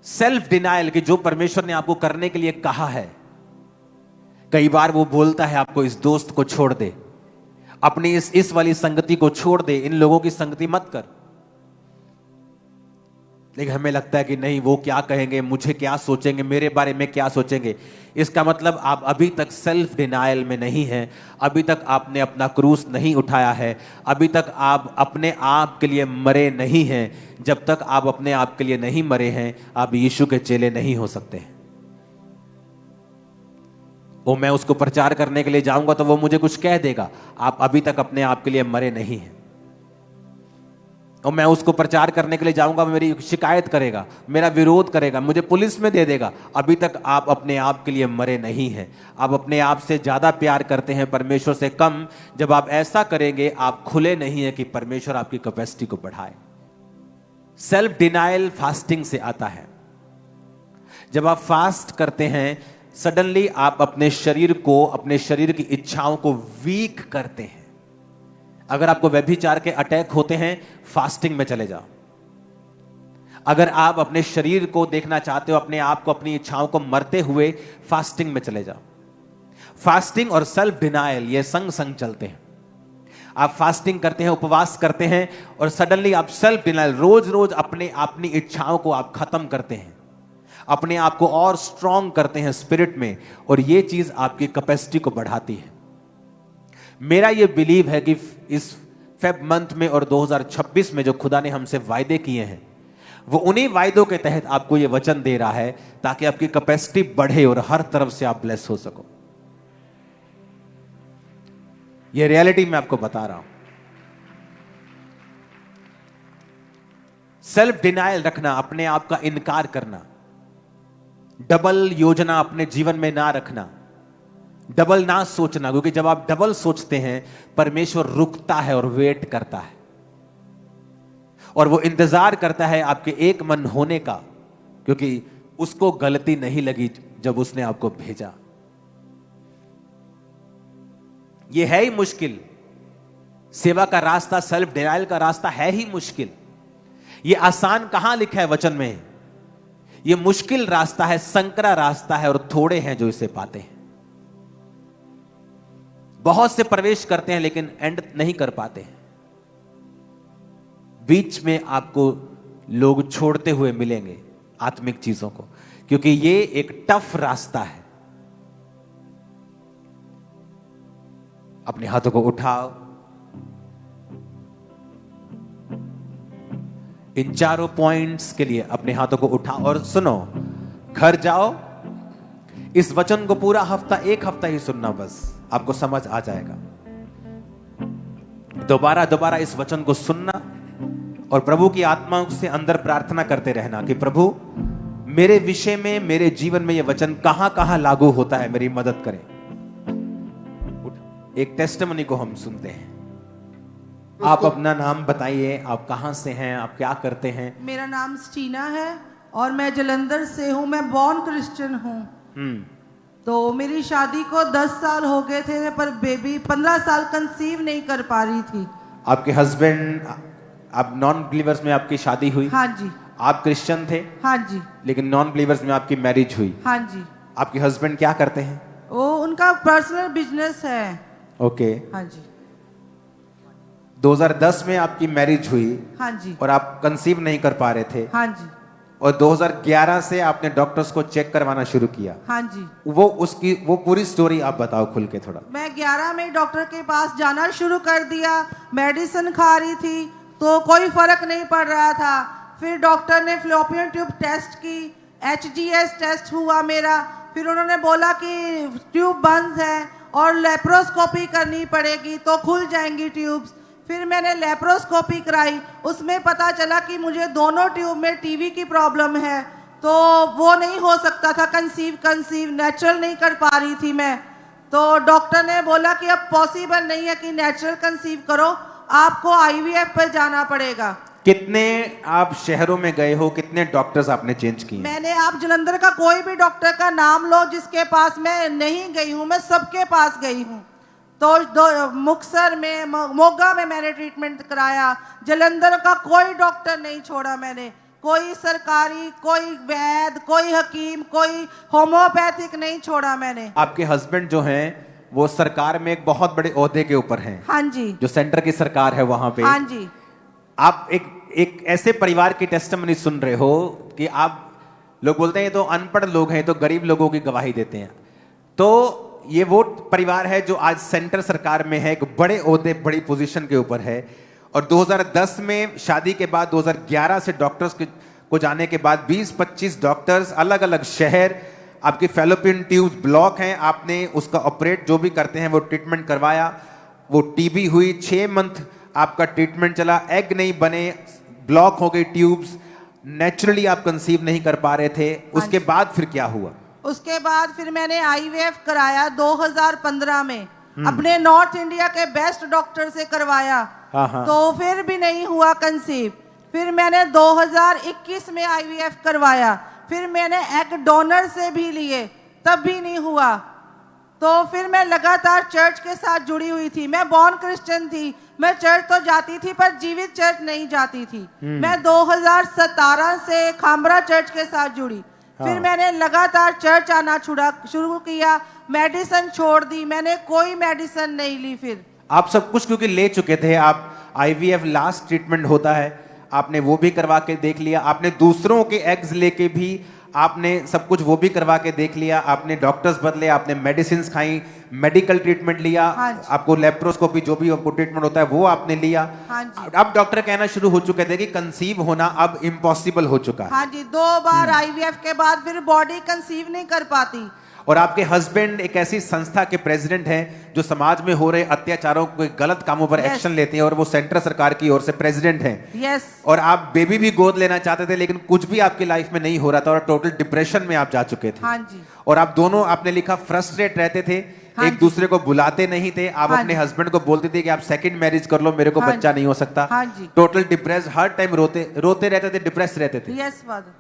सेल्फ डिनायल कि जो परमेश्वर ने आपको करने के लिए कहा है, कई बार वो बोलता है आपको इस दोस्त को छोड़ दे, अपनी इस वाली संगति को छोड़ दे, इन लोगों की संगति मत कर। लेकिन हमें लगता है कि नहीं, वो क्या कहेंगे, मुझे क्या सोचेंगे, मेरे बारे में क्या सोचेंगे। इसका मतलब आप अभी तक सेल्फ डिनायल में नहीं हैं, अभी तक आपने अपना क्रूस नहीं उठाया है, अभी तक आप अपने आप के लिए मरे नहीं हैं। जब तक आप अपने आप के लिए नहीं मरे हैं, आप यीशु के चेले नहीं हो सकते हैं। वो मैं उसको प्रचार करने के लिए जाऊंगा तो वो मुझे कुछ कह देगा, आप अभी तक अपने आप के लिए मरे नहीं हैं। और मैं उसको प्रचार करने के लिए जाऊंगा, मेरी शिकायत करेगा, मेरा विरोध करेगा, मुझे पुलिस में दे देगा, अभी तक आप अपने आप के लिए मरे नहीं हैं। आप अपने आप से ज्यादा प्यार करते हैं, परमेश्वर से कम। जब आप ऐसा करेंगे, आप खुले नहीं हैं कि परमेश्वर आपकी कैपेसिटी को बढ़ाए। सेल्फ डिनायल फास्टिंग से आता है। जब आप फास्ट करते हैं, सडनली आप अपने शरीर को, अपने शरीर की इच्छाओं को वीक करते हैं। अगर आपको व्यभिचार के अटैक होते हैं, फास्टिंग में चले जाओ। अगर आप अपने शरीर को देखना चाहते हो, अपने आप को, अपनी इच्छाओं को मरते हुए, फास्टिंग में चले जाओ। फास्टिंग और सेल्फ डिनायल ये संग संग चलते हैं। आप फास्टिंग करते हैं, उपवास करते हैं, और सडनली आप सेल्फ डिनायल, रोज रोज अपनी इच्छाओं को आप खत्म करते हैं, अपने आप को और स्ट्रांग करते हैं स्पिरिट में, और ये चीज आपकी कैपेसिटी को बढ़ाती है। मेरा ये बिलीव है कि इस फेब मंथ में और 2026 में जो खुदा ने हमसे वायदे किए हैं, वो उन्हीं वायदों के तहत आपको ये वचन दे रहा है, ताकि आपकी कैपेसिटी बढ़े और हर तरफ से आप ब्लेस हो सको। ये रियलिटी मैं आपको बता रहा हूं। सेल्फ डिनायल रखना, अपने आप का इनकार करना, डबल योजना अपने जीवन में ना रखना, डबल ना सोचना, क्योंकि जब आप डबल सोचते हैं, परमेश्वर रुकता है और वेट करता है, और वो इंतजार करता है आपके एक मन होने का, क्योंकि उसको गलती नहीं लगी जब उसने आपको भेजा। ये है ही मुश्किल, सेवा का रास्ता, सेल्फ डिनायल का रास्ता है ही मुश्किल। ये आसान कहां लिखा है वचन में? ये मुश्किल रास्ता है, संकरा रास्ता है, और थोड़े हैं जो इसे पाते हैं। बहुत से प्रवेश करते हैं लेकिन एंड नहीं कर पाते हैं। बीच में आपको लोग छोड़ते हुए मिलेंगे आत्मिक चीजों को, क्योंकि ये एक टफ रास्ता है। अपने हाथों को उठाओ, इन चारों पॉइंट्स के लिए अपने हाथों को उठाओ, और सुनो, घर जाओ, इस वचन को पूरा हफ्ता, एक हफ्ता ही सुनना, बस आपको समझ आ जाएगा। दोबारा दोबारा इस वचन को सुनना, और प्रभु की आत्मा से अंदर प्रार्थना करते रहना कि प्रभु, मेरे विषय में, मेरे जीवन में यह वचन कहां कहां लागू होता है, मेरी मदद करें। एक टेस्टिमनी को हम सुनते हैं। आप अपना नाम बताइए, आप कहां से हैं, आप क्या करते हैं? मेरा नाम स्टीना है और मैं जलंधर से हूँ। मैं बॉर्न क्रिश्चियन हूँ। तो मेरी शादी को 10 साल हो गए थे, पर बेबी 15 साल कंसीव नहीं कर पा रही थी। आपके हस्बैंड, आप नॉन बिलीवर्स में आपकी शादी हुई? हाँ जी। आप क्रिश्चियन थे? हाँ जी। लेकिन नॉन बिलीवर्स में आपकी मैरिज हुई? हाँ जी। आपके हस्बैंड क्या करते हैं? वो उनका पर्सनल बिजनेस है। ओके। हाँ जी। 2010 में आपकी मैरिज हुई? हाँ जी। और आप कंसीव नहीं कर पा रहे थे? हाँ जी। और 2011 से आपने डॉक्टर्स को चेक करवाना शुरू किया? हाँ जी। वो पूरी स्टोरी आप बताओ खुल के थोड़ा। मैं 11 में डॉक्टर के पास जाना शुरू कर दिया। मेडिसिन खा रही थी तो कोई फर्क नहीं पड़ रहा था। फिर डॉक्टर ने फ्लोपियन ट्यूब टेस्ट की, HGS टेस्ट हुआ मेरा। फिर उन्होंने बोला कि ट्यूब बंद है और लेप्रोस्कोपी करनी पड़ेगी तो खुल जाएंगी ट्यूब्स। फिर मैंने लेप्रोस्कोपी कराई, उसमें पता चला कि मुझे दोनों ट्यूब में टीवी की प्रॉब्लम है, तो वो नहीं हो सकता था। कंसीव नेचुरल नहीं कर पा रही थी मैं। तो डॉक्टर ने बोला कि अब पॉसिबल नहीं है कि नेचुरल कंसीव करो, आपको IVF पर जाना पड़ेगा। कितने आप शहरों में गए हो, कितने डॉक्टर्स आपने चेंज किए? मैंने, आप जलंधर का कोई भी डॉक्टर का नाम लो जिसके पास मैं नहीं गई हूँ, मैं सबके पास गई हूँ। तो मुक्तसर में, मोगा में मैंने ट्रीटमेंट कराया। जलंधर का कोई डॉक्टर नहीं छोड़ा मैंने, कोई सरकारी, कोई वैद, कोई हकीम, कोई होम्योपैथिक नहीं छोड़ा मैंने। आपके हस्बैंड जो हैं वो सरकार में एक बहुत बड़े ओहदे के ऊपर हैं। हाँ जी, जो सेंटर की सरकार है वहां पे। हाँ जी। आप एक ऐसे परिवार की टेस्टिमनी सुन रहे हो कि आप लोग बोलते हैं ये तो अनपढ़ लोग हैं, तो गरीब लोगों की गवाही देते हैं। तो ये वो परिवार है जो आज सेंटर सरकार में है, एक बड़े ओहदे, बड़ी पोजीशन के ऊपर है। और 2010 में शादी के बाद 2011 से डॉक्टर्स को जाने के बाद 20-25 डॉक्टर्स, अलग अलग शहर, आपकी फैलोपियन ट्यूब्स ब्लॉक हैं, आपने उसका ऑपरेट जो भी करते हैं वो ट्रीटमेंट करवाया। वो टीबी हुई, 6 मंथ आपका ट्रीटमेंट चला, एग नहीं बने, ब्लॉक हो गई ट्यूब्स, नेचुरली आप कंसीव नहीं कर पा रहे थे। उसके बाद फिर क्या हुआ? उसके बाद फिर मैंने आईवीएफ कराया 2015 में, अपने नॉर्थ इंडिया के बेस्ट डॉक्टर से करवाया। हाँ। तो फिर भी नहीं हुआ कंसीव। फिर मैंने 2021 में आईवीएफ करवाया। फिर मैंने एग डोनर से भी लिए, तब भी नहीं हुआ। तो फिर मैं लगातार चर्च के साथ जुड़ी हुई थी। मैं बॉर्न क्रिश्चियन थी, मैं चर्च तो जाती थी पर जीवित चर्च नहीं जाती थी। मैं 2017 से खामरा चर्च के साथ जुड़ी। फिर मैंने लगातार चर्च आना शुरू किया, मेडिसिन छोड़ दी, मैंने कोई मेडिसिन नहीं ली। फिर आप सब कुछ क्योंकि ले चुके थे, आप आईवीएफ लास्ट ट्रीटमेंट होता है, आपने वो भी करवा के देख लिया, आपने दूसरों के एग्स लेके भी आपने सब कुछ वो भी करवा के देख लिया, आपने डॉक्टर्स बदले, आपने मेडिसिन खाई, मेडिकल ट्रीटमेंट लिया, आपको लेप्रोस्कोपी जो भी आपको ट्रीटमेंट होता है वो आपने लिया। अब डॉक्टर कहना शुरू हो चुके थे कि कंसीव होना अब इम्पॉसिबल हो चुका है। हाँ जी, 2 बार आईवीएफ के बाद फिर बॉडी कंसीव नहीं कर पाती। और आपके हस्बैंड एक ऐसी संस्था के प्रेसिडेंट हैं जो समाज में हो रहे अत्याचारों को, गलत कामों पर एक्शन लेते हैं, और वो सेंटर सरकार की ओर से प्रेसिडेंट हैं। यस। और आप बेबी भी गोद लेना चाहते थे, लेकिन कुछ भी आपकी लाइफ में नहीं हो रहा था और टोटल डिप्रेशन में आप जा चुके थे। हाँ जी। और आप दोनों, आपने लिखा, फ्रस्ट्रेट रहते थे, एक दूसरे को बुलाते नहीं थे। आप अपने हस्बैंड को बोलते थे कि आप सेकंड मैरिज कर लो, मेरे को बच्चा नहीं हो सकता। टोटल डिप्रेस, हर टाइम रोते रहते थे, डिप्रेस रहते थे। Yes father.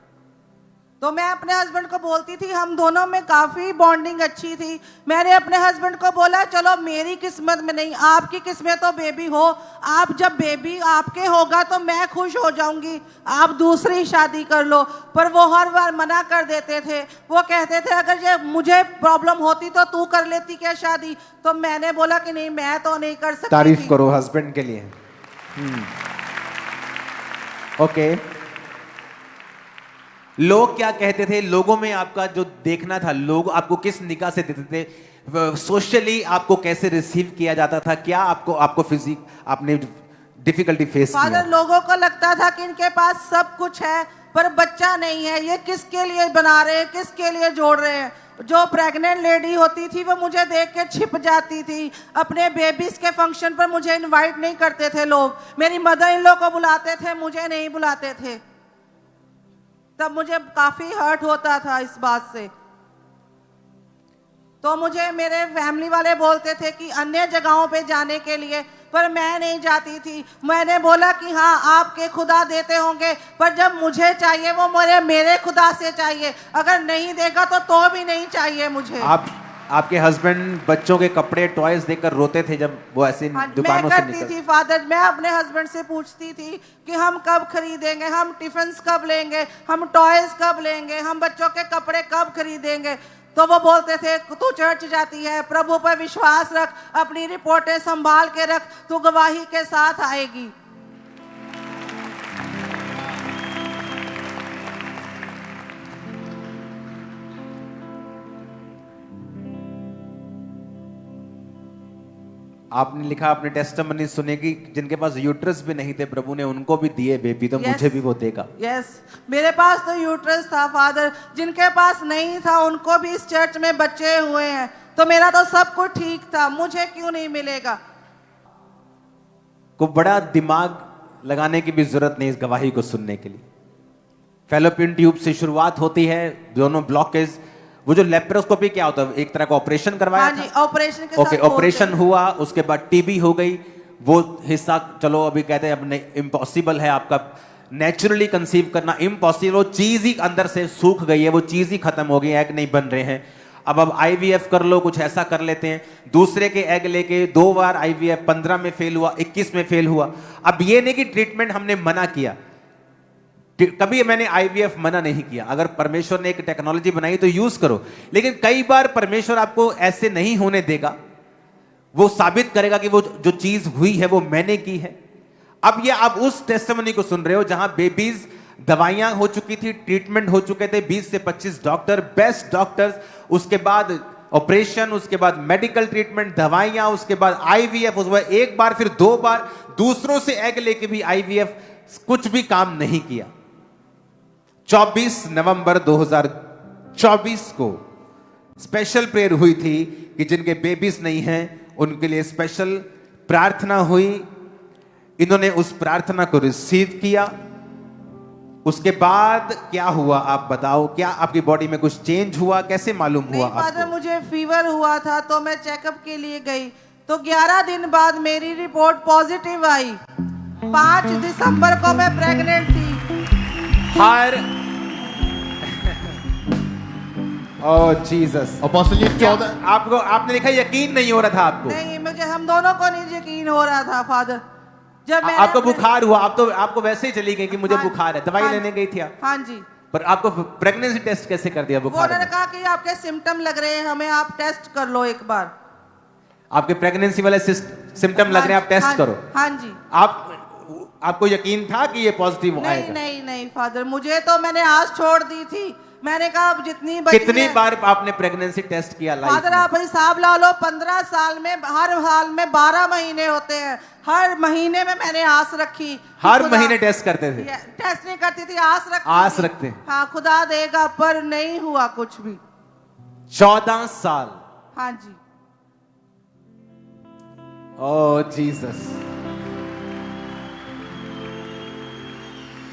तो मैं अपने हस्बैंड को बोलती थी, हम दोनों में काफी बॉन्डिंग अच्छी थी। मैंने अपने हस्बैंड को बोला, चलो मेरी किस्मत में नहीं, आपकी किस्मत तो बेबी हो, आप जब बेबी आपके होगा तो मैं खुश हो जाऊंगी, आप दूसरी शादी कर लो। पर वो हर बार मना कर देते थे। वो कहते थे अगर ये मुझे प्रॉब्लम होती तो तू कर लेती क्या शादी। तो मैंने बोला कि नहीं, मैं तो नहीं कर सकती। तारीफ करो हस्बैंड के लिए। ओके। लोग क्या कहते थे? लोगों में आपका जो देखना था, लोग आपको किस निगाह से देते थे? सोशली आपको कैसे रिसीव किया जाता था? क्या आपको फिजिक आपने डिफिकल्टी फेस किया? फादर, लोगों को लगता था कि इनके पास सब कुछ है पर बच्चा नहीं है, ये किसके लिए बना रहे हैं, किसके लिए जोड़ रहे हैं। जो प्रेग्नेंट लेडी होती थी वो मुझे देख के छिप जाती थी। अपने बेबीज के फंक्शन पर मुझे इनवाइट नहीं करते थे लोग, मेरी मदर इन लोग को बुलाते थे, मुझे नहीं बुलाते थे। तब मुझे काफी हर्ट होता था इस बात से। तो मुझे मेरे फैमिली वाले बोलते थे कि अन्य जगहों पे जाने के लिए, पर मैं नहीं जाती थी। मैंने बोला कि हाँ, आपके खुदा देते होंगे, पर जब मुझे चाहिए वो मेरे खुदा से चाहिए, अगर नहीं देगा तो भी नहीं चाहिए मुझे। आपके हस्बैंड बच्चों के कपड़े, टॉयज देखकर रोते थे जब वो ऐसे दुकानों से निकलते थी फादर। मैं अपने हस्बैंड से पूछती थी कि हम कब खरीदेंगे, हम टिफिन कब लेंगे, हम टॉयज कब लेंगे, हम बच्चों के कपड़े कब खरीदेंगे। तो वो बोलते थे तू चर्च जाती है, प्रभु पर विश्वास रख, अपनी रिपोर्टें संभाल के रख, तू गवाही के साथ आएगी। आपने लिखा, अपने टेस्टिमनी सुनेगी, जिनके पास यूट्रस भी नहीं थे प्रभु ने उनको भी दिए बेबी, तो मुझे भी वो देगा। यस, मेरे पास तो यूट्रस था फादर, जिनके पास नहीं था उनको भी इस चर्च में बच्चे हुए हैं। तो मेरा तो सब कुछ ठीक था, मुझे क्यों नहीं मिलेगा। को बड़ा दिमाग लगाने की भी जरूरत नहीं इस गवाही को सुनने के लिए। फैलोपियन ट्यूब से शुरुआत होती है, दोनों ब्लॉकेज। वो जो लेप्रोस्कोपी क्या होता है? एक तरह का ऑपरेशन करवाया हाँ जी, ऑपरेशन के साथ ऑपरेशन हुआ, उसके बाद टीबी हो गई, वो हिस्सा चलो अभी कहते हैं अब इम्पॉसिबल है आपका नेचुरली कंसीव करना, इम्पॉसिबल, वो चीज ही अंदर से सूख गई है, वो चीज ही खत्म हो गई, एग नहीं बन रहे हैं। अब आईवीएफ कर लो, कुछ ऐसा कर लेते हैं। दूसरे के एग लेके 2 बार आईवीएफ, 15 में फेल हुआ, 21 में फेल हुआ। अब ये नहीं कि ट्रीटमेंट हमने मना किया, कभी मैंने आईवीएफ मना नहीं किया। अगर परमेश्वर ने एक टेक्नोलॉजी बनाई तो यूज करो, लेकिन कई बार परमेश्वर आपको ऐसे नहीं होने देगा, वो साबित करेगा कि वो जो चीज हुई है वो मैंने की है। अब ये आप उस टेस्टिमनी को सुन रहे हो जहां बेबीज, दवाइयां हो चुकी थी, ट्रीटमेंट हो चुके थे, 20 से 25 डॉक्टर, बेस्ट डॉक्टर्स, उसके बाद ऑपरेशन, उसके बाद मेडिकल ट्रीटमेंट, दवाइयां, उसके बाद आईवीएफ, उसके बाद 1 बार, फिर 2 बार, दूसरों से एग लेके भी आईवीएफ, कुछ भी काम नहीं किया। 24 नवंबर 2024 को स्पेशल प्रेयर हुई थी कि जिनके बेबीज नहीं हैं उनके लिए स्पेशल प्रार्थना हुई। इन्होंने उस प्रार्थना को रिसीव किया। उसके बाद क्या हुआ आप बताओ, क्या आपकी बॉडी में कुछ चेंज हुआ, कैसे मालूम हुआ नहीं फादर, आपको? मुझे फीवर हुआ था तो मैं चेकअप के लिए गई, तो 11 दिन बाद मेरी रिपोर्ट पॉजिटिव आई। 5 दिसंबर को मैं प्रेग्नेंट थी। हर ओह जीसस, अपोस्टल जी क्या 14 आपको, आपने लिखा यकीन नहीं हो रहा था आपको? नहीं, मुझे, हम दोनों को नहीं यकीन हो रहा था फादर। जब मैंने आपको अपने- बुखार हुआ, आप तो आपको वैसे ही चली गई कि मुझे हाँ, बुखार है, दवाई हाँ लेने गई थी आप, हाँ जी। पर आपको प्रेगनेंसी टेस्ट कैसे कर दिया वो बुखार उन्होंने में? कहा कि आपके सिम्टम लग रहे हैं, हमें आप टेस्ट कर लो एक बार। आपके प्रेगनेंसी वाले सिम्टम लग रहे हैं, आप टेस्ट करो। हाँ जी। आपको यकीन था कि ये पॉजिटिव नहीं आएगा? नहीं नहीं फादर, मुझे तो, मैंने आस छोड़ दी थी। मैंने कहा अब जितनी बची कितनी है- बार आपने प्रेगनेंसी टेस्ट किया लाइफ फादर में? आप हिसाब ला लो, 15 साल में हर साल में 12 महीने होते हैं। हर महीने में मैंने आस रखी कि हर खुदा- महीने टेस्ट करते थे? टेस्ट नहीं करती थी, आस रखती आस थी। रखते। हाँ, खुदा देगा, पर नहीं हुआ कुछ भी। 14 साल। हाँ जी। ओह जीसस।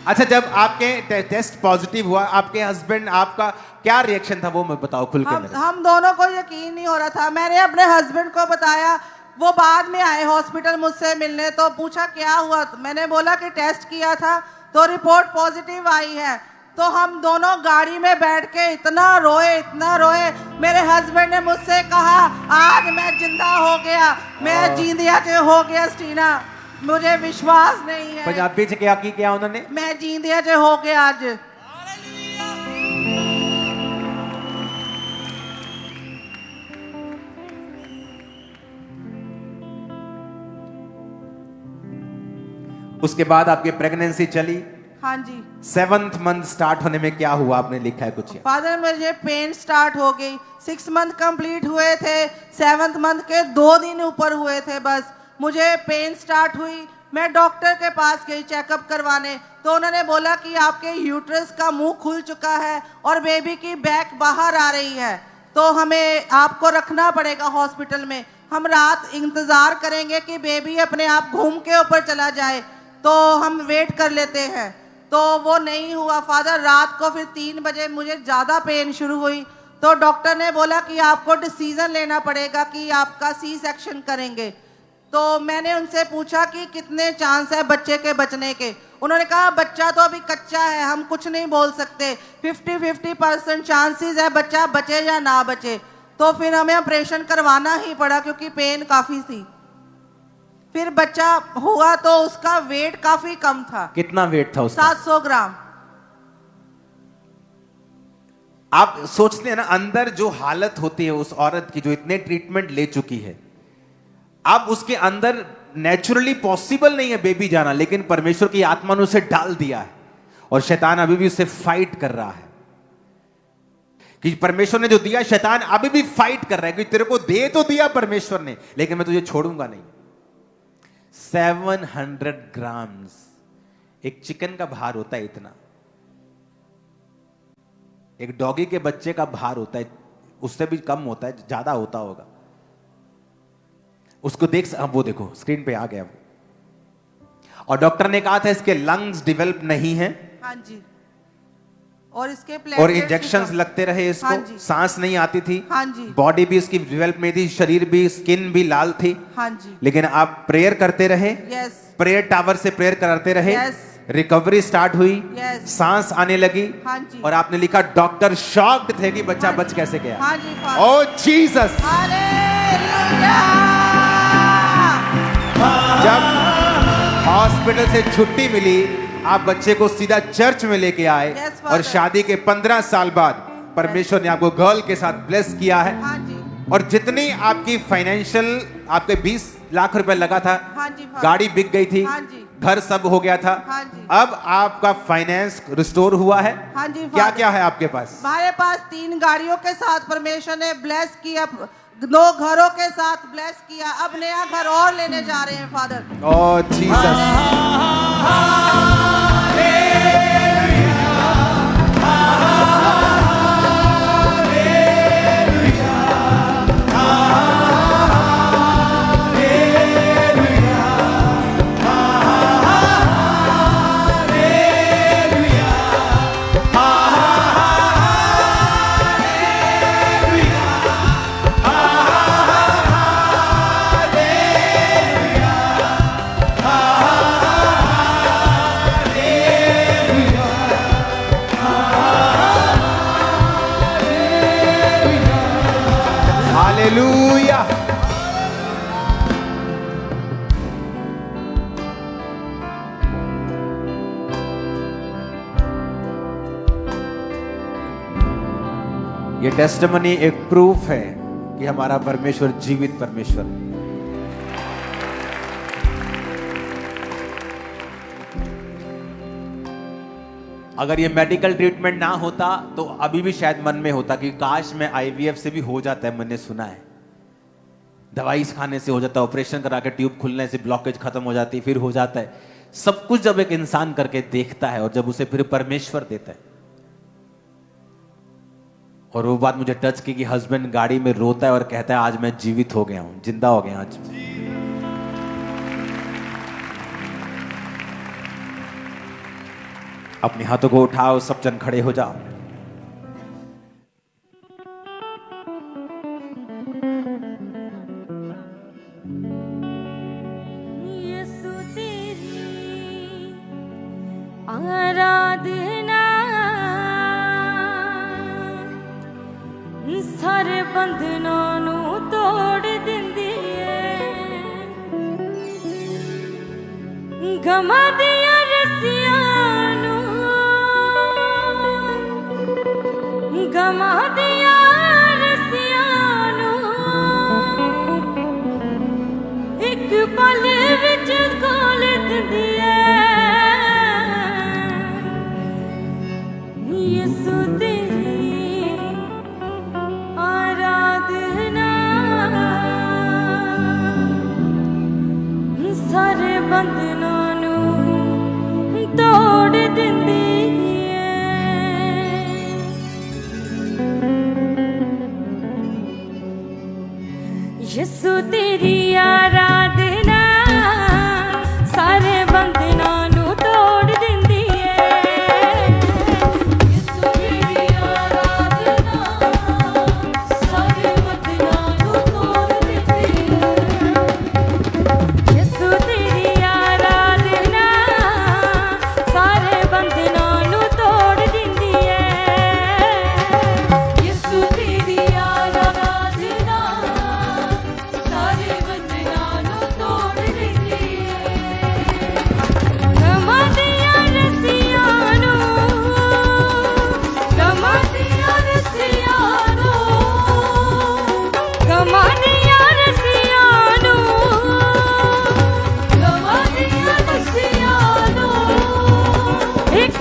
अच्छा, जब आपके टेस्ट पॉजिटिव हुआ, आपके हस्बैंड, आपका क्या रिएक्शन था वो मैं बताओ खुल के मेरे। हम दोनों को यकीन नहीं हो रहा था। मैंने अपने हस्बैंड को बताया, वो बाद में आए हॉस्पिटल मुझसे मिलने, तो पूछा क्या हुआ, तो मैंने बोला कि टेस्ट किया था तो रिपोर्ट पॉजिटिव आई है। तो हम दोनों गाड़ी में बैठ के इतना रोए, इतना रोए। मेरे हस्बैंड ने मुझसे कहा, आज मैं जिंदा हो गया, मैं जींदिया च हो गया स्टीना। मुझे विश्वास नहीं है। पंजाबी च क्या उन्होंने? मैं जींदिया च हो गया आज। उसके बाद आपकी प्रेगनेंसी चली। हाँ जी। 7th मंथ स्टार्ट होने में क्या हुआ, आपने लिखा है कुछ? फादर, मुझे पेन स्टार्ट हो गई। 6 मंथ कंप्लीट हुए थे, 7th मंथ के 2 दिन ऊपर हुए थे बस, मुझे पेन स्टार्ट हुई। मैं डॉक्टर के पास गई चेकअप करवाने, तो उन्होंने बोला कि आपके यूट्रस का मुंह खुल चुका है और बेबी की बैक बाहर आ रही है, तो हमें आपको रखना पड़ेगा हॉस्पिटल में। हम रात इंतजार करेंगे कि बेबी अपने आप घूम के ऊपर चला जाए, तो हम वेट कर लेते हैं। तो वो नहीं हुआ फादर। रात को फिर 3 बजे मुझे ज़्यादा पेन शुरू हुई, तो डॉक्टर ने बोला कि आपको डिसीजन लेना पड़ेगा कि आपका सी सेक्शन करेंगे। तो मैंने उनसे पूछा कि कितने चांस है बच्चे के बचने के। उन्होंने कहा बच्चा तो अभी कच्चा है, हम कुछ नहीं बोल सकते, 50-50% चांसेस है बच्चा बचे या ना बचे। तो फिर हमें ऑपरेशन करवाना ही पड़ा क्योंकि पेन काफ़ी थी। फिर बच्चा हुआ तो उसका वेट काफी कम था। कितना वेट था उसका? 700 ग्राम। आप सोचते हैं ना, अंदर जो हालत होती है उस औरत की जो इतने ट्रीटमेंट ले चुकी है, अब उसके अंदर नेचुरली पॉसिबल नहीं है बेबी जाना, लेकिन परमेश्वर की आत्मा ने उसे डाल दिया है और शैतान अभी भी उससे फाइट कर रहा है। कि परमेश्वर ने जो दिया, शैतान अभी भी फाइट कर रहा है कि तेरे को दे तो दिया परमेश्वर ने, लेकिन मैं तुझे छोड़ूंगा नहीं। 700 ग्राम्स, एक चिकन का भार होता है इतना, एक डॉगी के बच्चे का भार होता है, उससे भी कम होता है, ज्यादा होता होगा। उसको देख, वो देखो स्क्रीन पे आ गया वो। और डॉक्टर ने कहा था इसके लंग्स डेवलप नहीं हैं। हाँ जी। और इसके और platelets इंजेक्शंस भी लगते रहे इसको, हाँ जी। सांस नहीं आती थी, हाँ जी। बॉडी भी इसकी डेवलप में थी, शरीर भी, स्किन भी लाल थी, हाँ जी। लेकिन आप प्रेयर करते रहे, यस प्रेयर टावर से प्रेयर करते रहे, Yes. रिकवरी स्टार्ट हुई, Yes. सांस आने लगी, हाँ जी। और आपने लिखा डॉक्टर शॉक्ड थे कि बच्चा हाँ बच जी। कैसे गया। हाँ जी फादर। ओ जीसस। हालेलुया। जब हॉस्पिटल से छुट्टी मिली, आप बच्चे को सीधा चर्च में लेके आए, Yes, Father. और शादी के 15 साल बाद परमेश्वर ने आपको गर्ल के साथ ब्लेस किया है। हाँ जी। और जितनी आपकी फाइनेंशियल, आपके 20 लाख रुपए लगा था, हाँ जी, Father. गाड़ी बिक गई थी, हाँ जी। घर सब हो गया था, हाँ जी। अब आपका फाइनेंस रिस्टोर हुआ है। हाँ जी, क्या Father. क्या है आपके पास? हमारे पास 3 गाड़ियों के साथ परमेश्वर ने ब्लेस किया, 2 घरों के साथ ब्लेस किया, अब नया घर और लेने जा रहे हैं फादर। ओ जीसस। हालेलुया। ये टेस्टिमनी एक प्रूफ है कि हमारा परमेश्वर जीवित परमेश्वर है। अगर ये मेडिकल ट्रीटमेंट ना होता तो अभी भी शायद मन में होता कि काश मैं आईवीएफ से भी हो जाता है, मैंने सुना है। दवाई खाने से हो जाता है, ऑपरेशन करा के ट्यूब खुलने से ब्लॉकेज खत्म हो जाती है, फिर हो जाता है। सब कुछ जब एक इंसान करके देखता है और जब उसे फिर परमेश्वर देता है, और वो बात मुझे टच की कि हस्बैंड गाड़ी में रोता है और कहता है आज मैं जीवित हो गया हूं, जिंदा हो गया आज। अपने हाथों को उठाओ, सब जन खड़े हो जाओ। यीशु तेरी आराधना सारे बंधनों नू तोड़ दिंदी है, गमा दिया रस्सियां नू, गमा दिया रस्सियां नू, एक पल विच खोल दिंदी है। यीशु तेरी आराधना सारे बंधनों नू तोड़ दिंदी है। यीशु तेरी आराधना सारे बंधनों नू तोड़ दिंदी है। यीशु तेरी आराधना सारे बंधनों नू तोड़ दिंदी है। यीशु तेरी आराधना सारे बंधनों नू तोड़ दिंदी है। यीशु तेरी आराधना सारे बंधनों नू तोड़ दिंदी है। गमा दिया रस्सियां नू, गमा दिया रस्सियां नू, गमा दिया रस्सियां नू, गमा दिया रस्सियां नू, एक